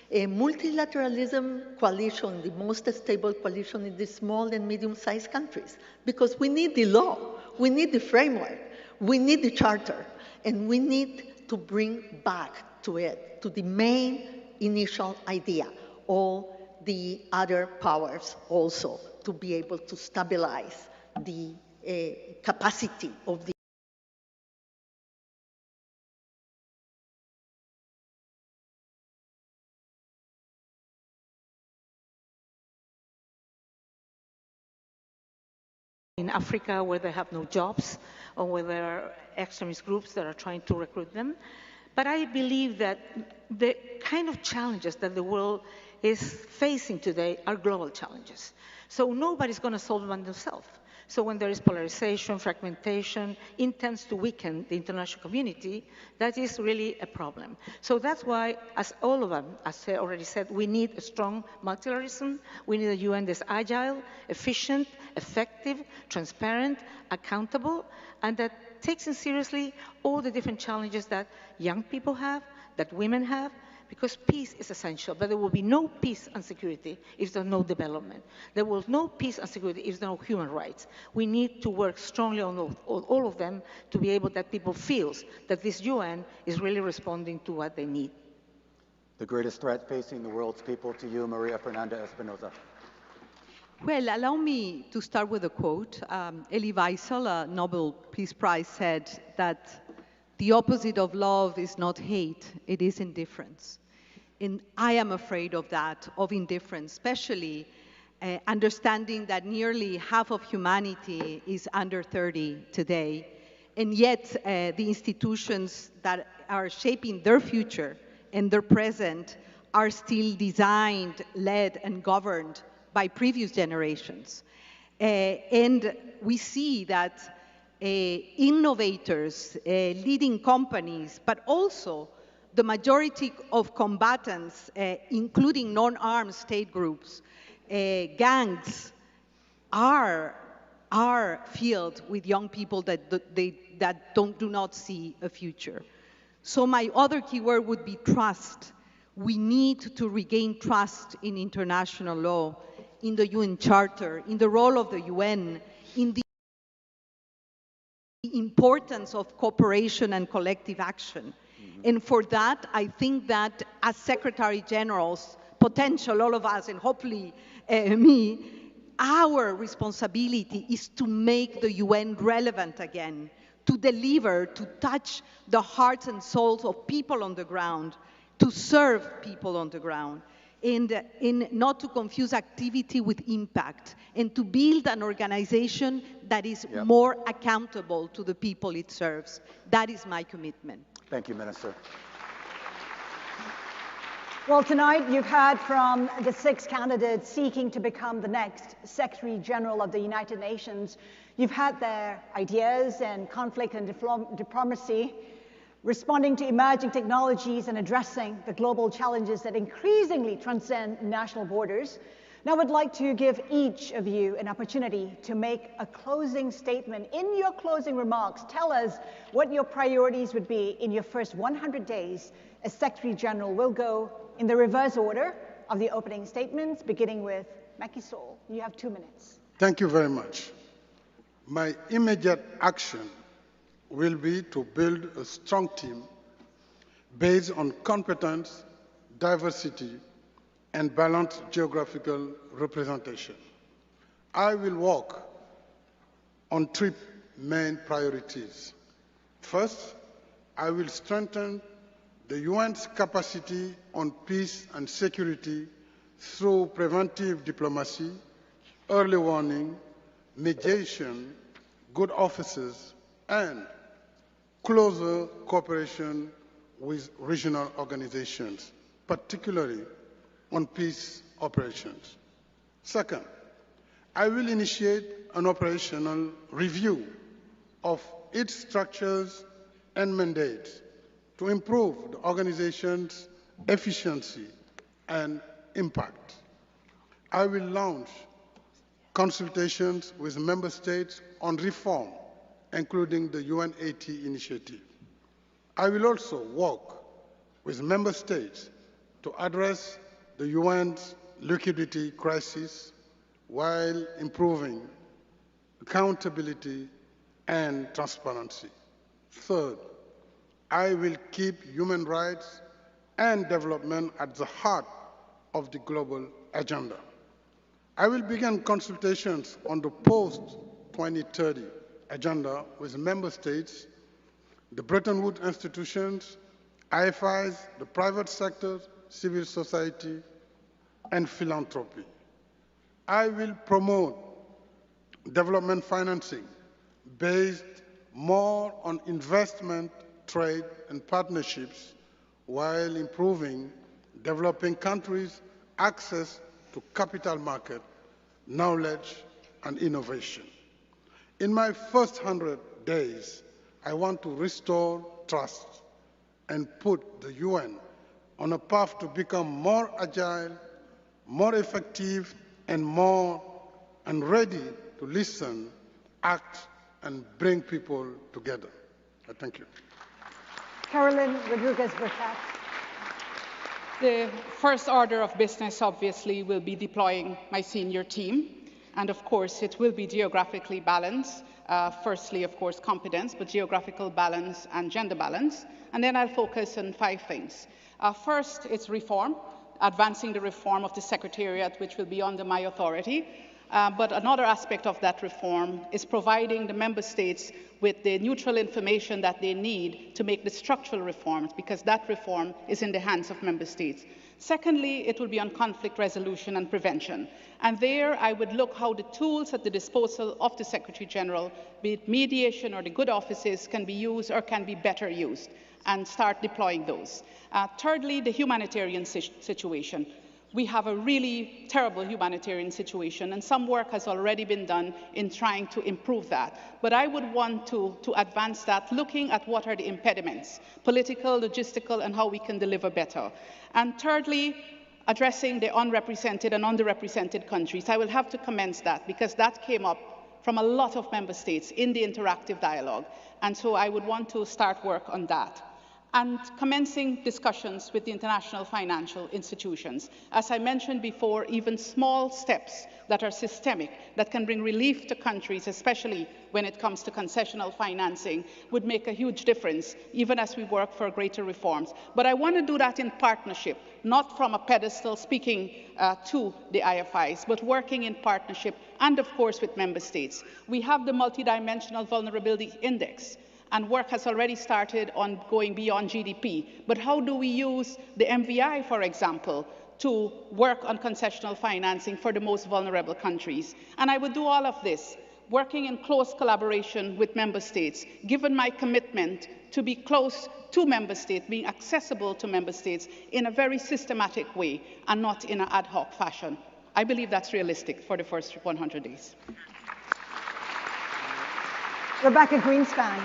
A multilateralism coalition, the most stable coalition in the small and medium-sized countries, because we need the law, we need the framework, we need the charter, and we need to bring back to it, to the main initial idea, all the other powers also to be able to stabilize the capacity of the
in Africa where they have no jobs or where there are extremist groups that are trying to recruit them. But I believe that the kind of challenges that the world is facing today are global challenges. So nobody's going to solve them themselves. So when there is polarization, fragmentation, intends to weaken the international community, that is really a problem. So that's why, as all of them, as I already said, we need a strong multilateralism. We need a UN that's agile, efficient, effective, transparent, accountable, and that takes in seriously all the different challenges that young people have, that women have, because peace is essential, but there will be no peace and security if there's no development. There will be no peace and security if there's no human rights. We need to work strongly on all of them to be able that people feel that this UN is really responding to what they need.
The greatest threat facing the world's people, to you, Maria Fernanda Espinosa.
Well, allow me to start with a quote. Elie Wiesel, a Nobel Peace Prize, said that the opposite of love is not hate, it is indifference. And I am afraid of that, of indifference, especially understanding that nearly half of humanity is under 30 today, and yet the institutions that are shaping their future and their present are still designed, led, and governed by previous generations. And we see that innovators, leading companies, but also the majority of combatants, including non-armed state groups, gangs, are filled with young people that do not see a future. So my other keyword would be trust. We need to regain trust in international law, in the UN Charter, in the role of the UN, in the importance of cooperation and collective action. And for that, I think that as Secretary Generals, potential, all of us, and hopefully me, our responsibility is to make the UN relevant again, to deliver, to touch the hearts and souls of people on the ground, to serve people on the ground, and not to confuse activity with impact, and to build an organization that is more accountable to the people it serves. That is my commitment.
Thank you, Minister.
Well, tonight you've heard from the 6 candidates seeking to become the next Secretary General of the United Nations. You've had their ideas and conflict and diplomacy, responding to emerging technologies and addressing the global challenges that increasingly transcend national borders. Now I'd like to give each of you an opportunity to make a closing statement. In your closing remarks, tell us what your priorities would be in your first 100 days as Secretary General. We'll go in the reverse order of the opening statements, beginning with Macky Sall. You have 2 minutes.
Thank you very much. My immediate action will be to build a strong team based on competence, diversity, and balanced geographical representation. I will work on three main priorities. First, I will strengthen the UN's capacity on peace and security through preventive diplomacy, early warning, mediation, good offices, and closer cooperation with regional organizations, particularly on peace operations. Second, I will initiate an operational review of its structures and mandates to improve the organization's efficiency and impact. I will launch consultations with member states on reform, including the UN80 initiative. I will also work with member states to address the UN's liquidity crisis while improving accountability and transparency. Third, I will keep human rights and development at the heart of the global agenda. I will begin consultations on the post-2030 agenda with member states, the Bretton Woods institutions, IFIs, the private sector, civil society, and philanthropy. I will promote development financing based more on investment, trade, and partnerships while improving developing countries' access to capital market, knowledge, and innovation. In my first 100 days, I want to restore trust and put the UN on a path to become more agile, more effective, and ready to listen, act, and bring people together. Thank you.
Carolyn Rodriguez-Burkett.
The first order of business, obviously, will be deploying my senior team. And of course, it will be geographically balanced. Firstly, of course, competence, but geographical balance and gender balance. And then I'll focus on 5 things. First, it's reform, advancing the reform of the Secretariat, which will be under my authority. But another aspect of that reform is providing the member states with the neutral information that they need to make the structural reforms, because that reform is in the hands of member states. Secondly, it will be on conflict resolution and prevention. And there I would look how the tools at the disposal of the Secretary General, be it mediation or the good offices, can be used or can be better used, and start deploying those. Thirdly, the humanitarian situation. We have a really terrible humanitarian situation, and some work has already been done in trying to improve that. But I would want to advance that, looking at what are the impediments, political, logistical, and how we can deliver better. And thirdly, addressing the unrepresented and underrepresented countries. I will have to commence that, because that came up from a lot of member states in the interactive dialogue. And so I would want to start work on that. And commencing discussions with the international financial institutions. As I mentioned before, even small steps that are systemic, that can bring relief to countries, especially when it comes to concessional financing, would make a huge difference, even as we work for greater reforms. But I want to do that in partnership, not from a pedestal speaking to the IFIs, but working in partnership and, of course, with member states. We have the multidimensional vulnerability index, and work has already started on going beyond GDP. But how do we use the MVI, for example, to work on concessional financing for the most vulnerable countries? And I would do all of this, working in close collaboration with member states, given my commitment to be close to member states, being accessible to member states in a very systematic way and not in an ad hoc fashion. I believe that's realistic for the first 100 days.
Rebecca Greenspan.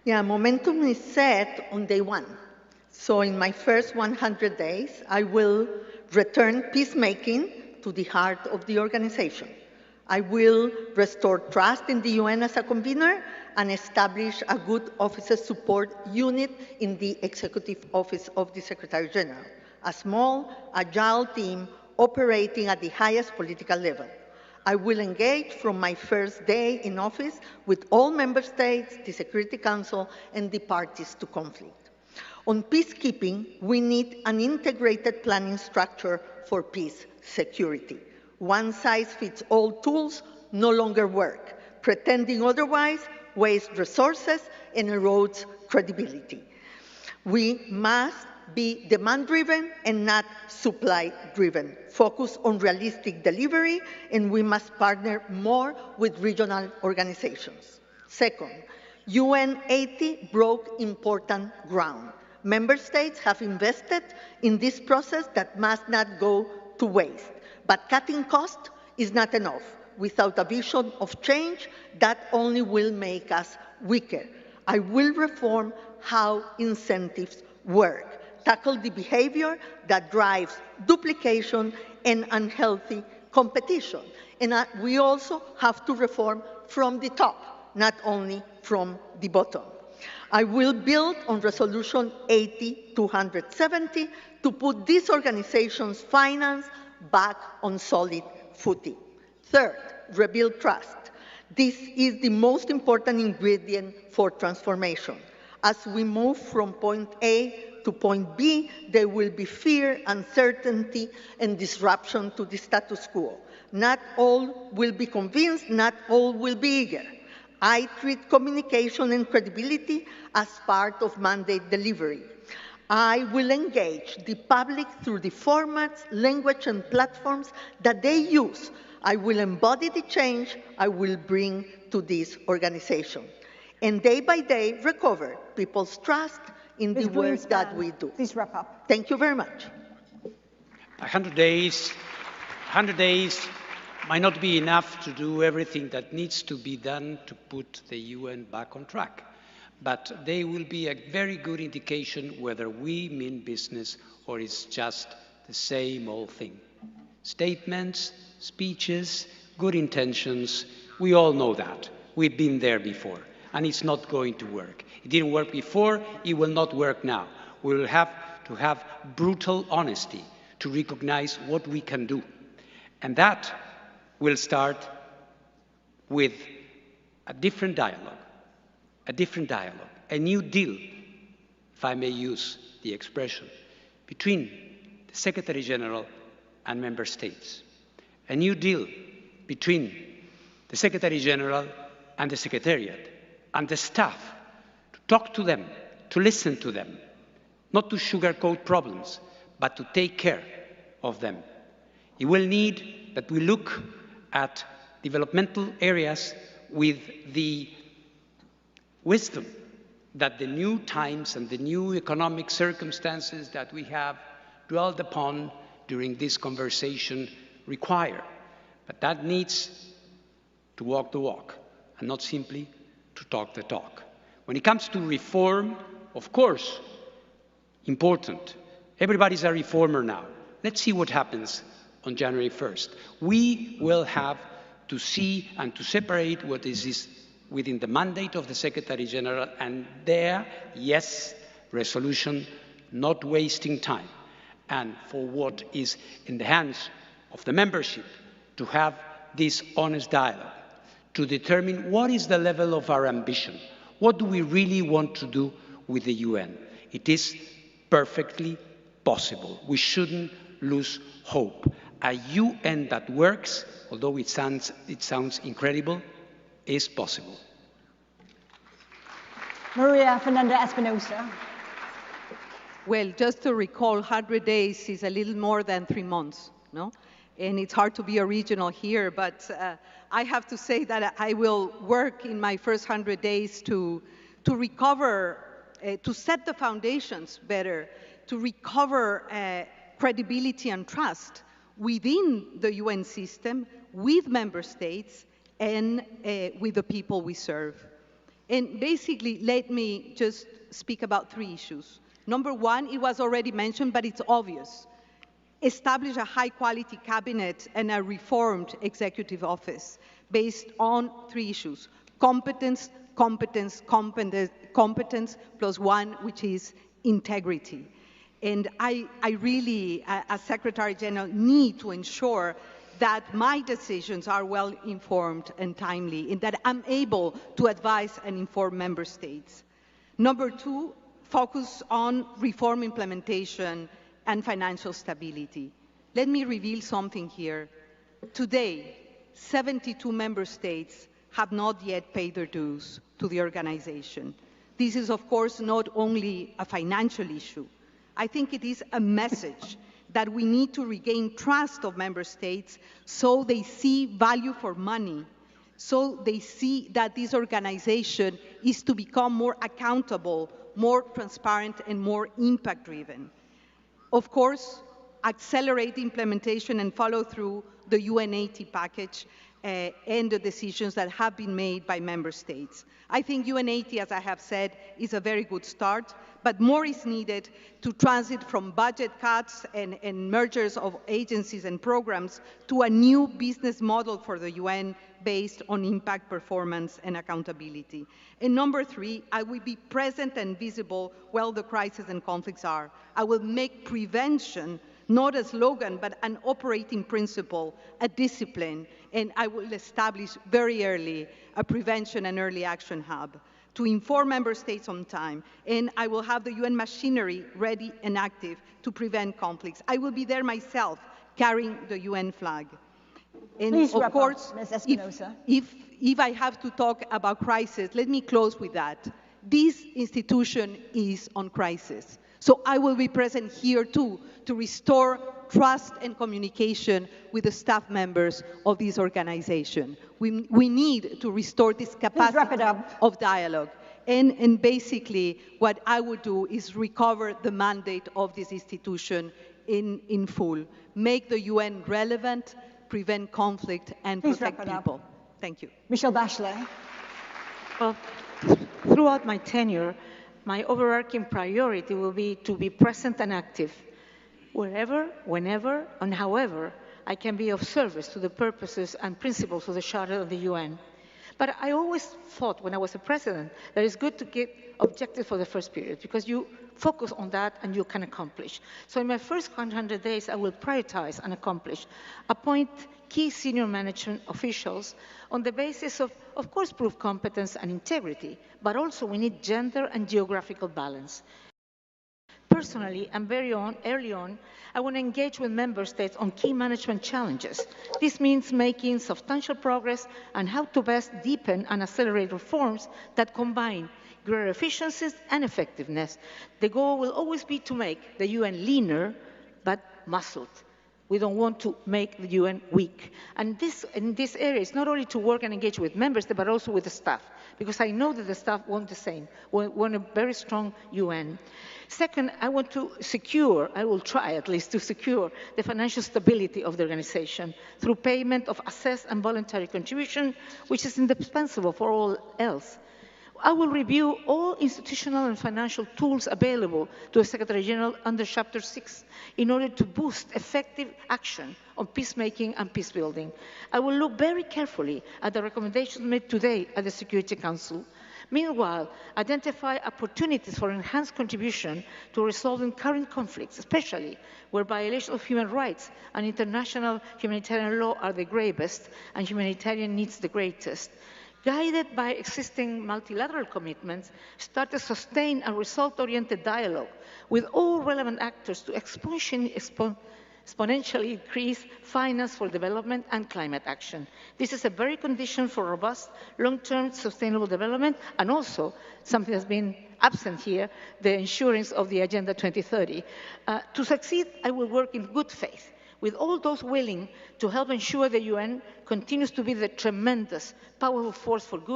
Yeah, momentum is set on day 1. So in my first 100 days, I will return peacemaking to the heart of the organization. I will restore trust in the UN as a convener and establish a good officer support unit in the Executive Office of the Secretary General, a small, agile team operating at the highest political level. I will engage from my first day in office with all member states, the Security Council, and the parties to conflict. On peacekeeping, we need an integrated planning structure for peace security. One-size-fits-all tools no longer work. Pretending otherwise wastes resources and erodes credibility. We must be demand-driven and not supply-driven. Focus on realistic delivery, and we must partner more with regional organizations. Second, UN 80 broke important ground. Member states have invested in this process that must not go to waste. But cutting costs is not enough. Without a vision of change, that only will make us weaker. I will reform how incentives work, tackle the behavior that drives duplication and unhealthy competition. And we also have to reform from the top, not only from the bottom. I will build on Resolution 80-270 to put these organizations' finance back on solid footing. Third, rebuild trust. This is the most important ingredient for transformation. As we move from point A to point B, there will be fear, uncertainty, and disruption to the status quo. Not all will be convinced, not all will be eager. I treat communication and credibility as part of mandate delivery. I will engage the public through the formats, language, and platforms that they use. I will embody the change I will bring to this organization. And day by day, recover people's trust in the work that we do.
Please wrap up.
Thank you very much.
100 days might not be enough to do everything that needs to be done to put the UN back on track. But they will be a very good indication whether we mean business or it's just the same old thing. Statements, speeches, good intentions, we all know that. We've been there before, and it's not going to work. It didn't work before, it will not work now. We will have to have brutal honesty to recognize what we can do. And that will start with a different dialogue, a new deal, if I may use the expression, between the Secretary General and Member States. A new deal between the Secretary General and the Secretariat and the staff, to talk to them, to listen to them, not to sugarcoat problems, but to take care of them. It will need that we look at developmental areas with the wisdom that the new times and the new economic circumstances that we have dwelled upon during this conversation require. But that needs to walk the walk and not simply to talk the talk. When it comes to reform, of course, important. Everybody's a reformer now. Let's see what happens on January 1st. We will have to see and to separate what is within the mandate of the Secretary General, and there, yes, resolution, not wasting time. And for what is in the hands of the membership, to have this honest dialogue, to determine what is the level of our ambition. What do we really want to do with the UN? It is perfectly possible. We shouldn't lose hope. A UN that works, although it sounds incredible, is possible.
Maria Fernanda Espinosa.
Well, just to recall, 100 days is a little more than 3 months, no? And it's hard to be original here, but I have to say that I will work in my first 100 days to recover, to set the foundations better, to recover credibility and trust within the UN system, with member states, and with the people we serve. And basically, let me just speak about 3 issues. Number 1, it was already mentioned, but it's obvious. Establish a high-quality cabinet and a reformed executive office based on 3 issues: competence, competence, competence, competence, plus 1, which is integrity. And I really, as Secretary General, need to ensure that my decisions are well-informed and timely, and that I'm able to advise and inform member states. Number 2, focus on reform implementation and financial stability. Let me reveal something here. Today, 72 member states have not yet paid their dues to the organization. This is, of course, not only a financial issue. I think it is a message that we need to regain trust of member states so they see value for money, so they see that this organization is to become more accountable, more transparent, and more impact-driven. Of course, accelerate implementation and follow through the UN80 package and the decisions that have been made by member states. I think UN80, as I have said, is a very good start, but more is needed to transit from budget cuts and mergers of agencies and programs to a new business model for the UN based on impact, performance, and accountability. And number three, I will be present and visible where the crises and conflicts are. I will make prevention not a slogan, but an operating principle, a discipline, and I will establish very early a prevention and early action hub to inform member states on time, and I will have the UN machinery ready and active to prevent conflicts. I will be there myself, carrying the UN flag. And
please
of
wrap
course,
up, Ms. Espinosa.
If I have to talk about crisis, let me close with that. This institution is on crisis. So I will be present here too to restore trust and communication with the staff members of this organization. We need to restore this capacity of dialogue. And basically what I would do is recover the mandate of this institution in full. Make the UN relevant, prevent conflict, and protect people. Thank you.
Michelle Bachelet.
Well, throughout my tenure, my overarching priority will be to be present and active, wherever, whenever, and however I can be of service to the purposes and principles of the Charter of the UN. But I always thought, when I was a president, that it's good to get objectives for the first period, because you focus on that and you can accomplish. So in my first 100 days, I will prioritize and accomplish, appoint key senior management officials on the basis of course, prove competence and integrity, but also we need gender and geographical balance. Personally, and early on, I want to engage with member states on key management challenges. This means making substantial progress on how to best deepen and accelerate reforms that combine greater efficiencies and effectiveness. The goal will always be to make the UN leaner, but muscled. We don't want to make the UN weak. And in this area, it's not only to work and engage with members, but also with the staff, because I know that the staff want the same, want a very strong UN. Second, I want to secure, I will try at least to secure the financial stability of the organization through payment of assessed and voluntary contribution, which is indispensable for all else. I will review all institutional and financial tools available to the Secretary General under Chapter 6 in order to boost effective action on peacemaking and peace building. I will look very carefully at the recommendations made today at the Security Council. Meanwhile, identify opportunities for enhanced contribution to resolving current conflicts, especially where violations of human rights and international humanitarian law are the gravest and humanitarian needs the greatest. Guided by existing multilateral commitments, start a sustained and result-oriented dialogue with all relevant actors to exponentially increase finance for development and climate action. This is a very condition for robust, long-term sustainable development, and also something that's been absent here, the ensurance of the Agenda 2030. To succeed, I will work in good faith with all those willing to help ensure the UN continues to be the tremendous, powerful force for good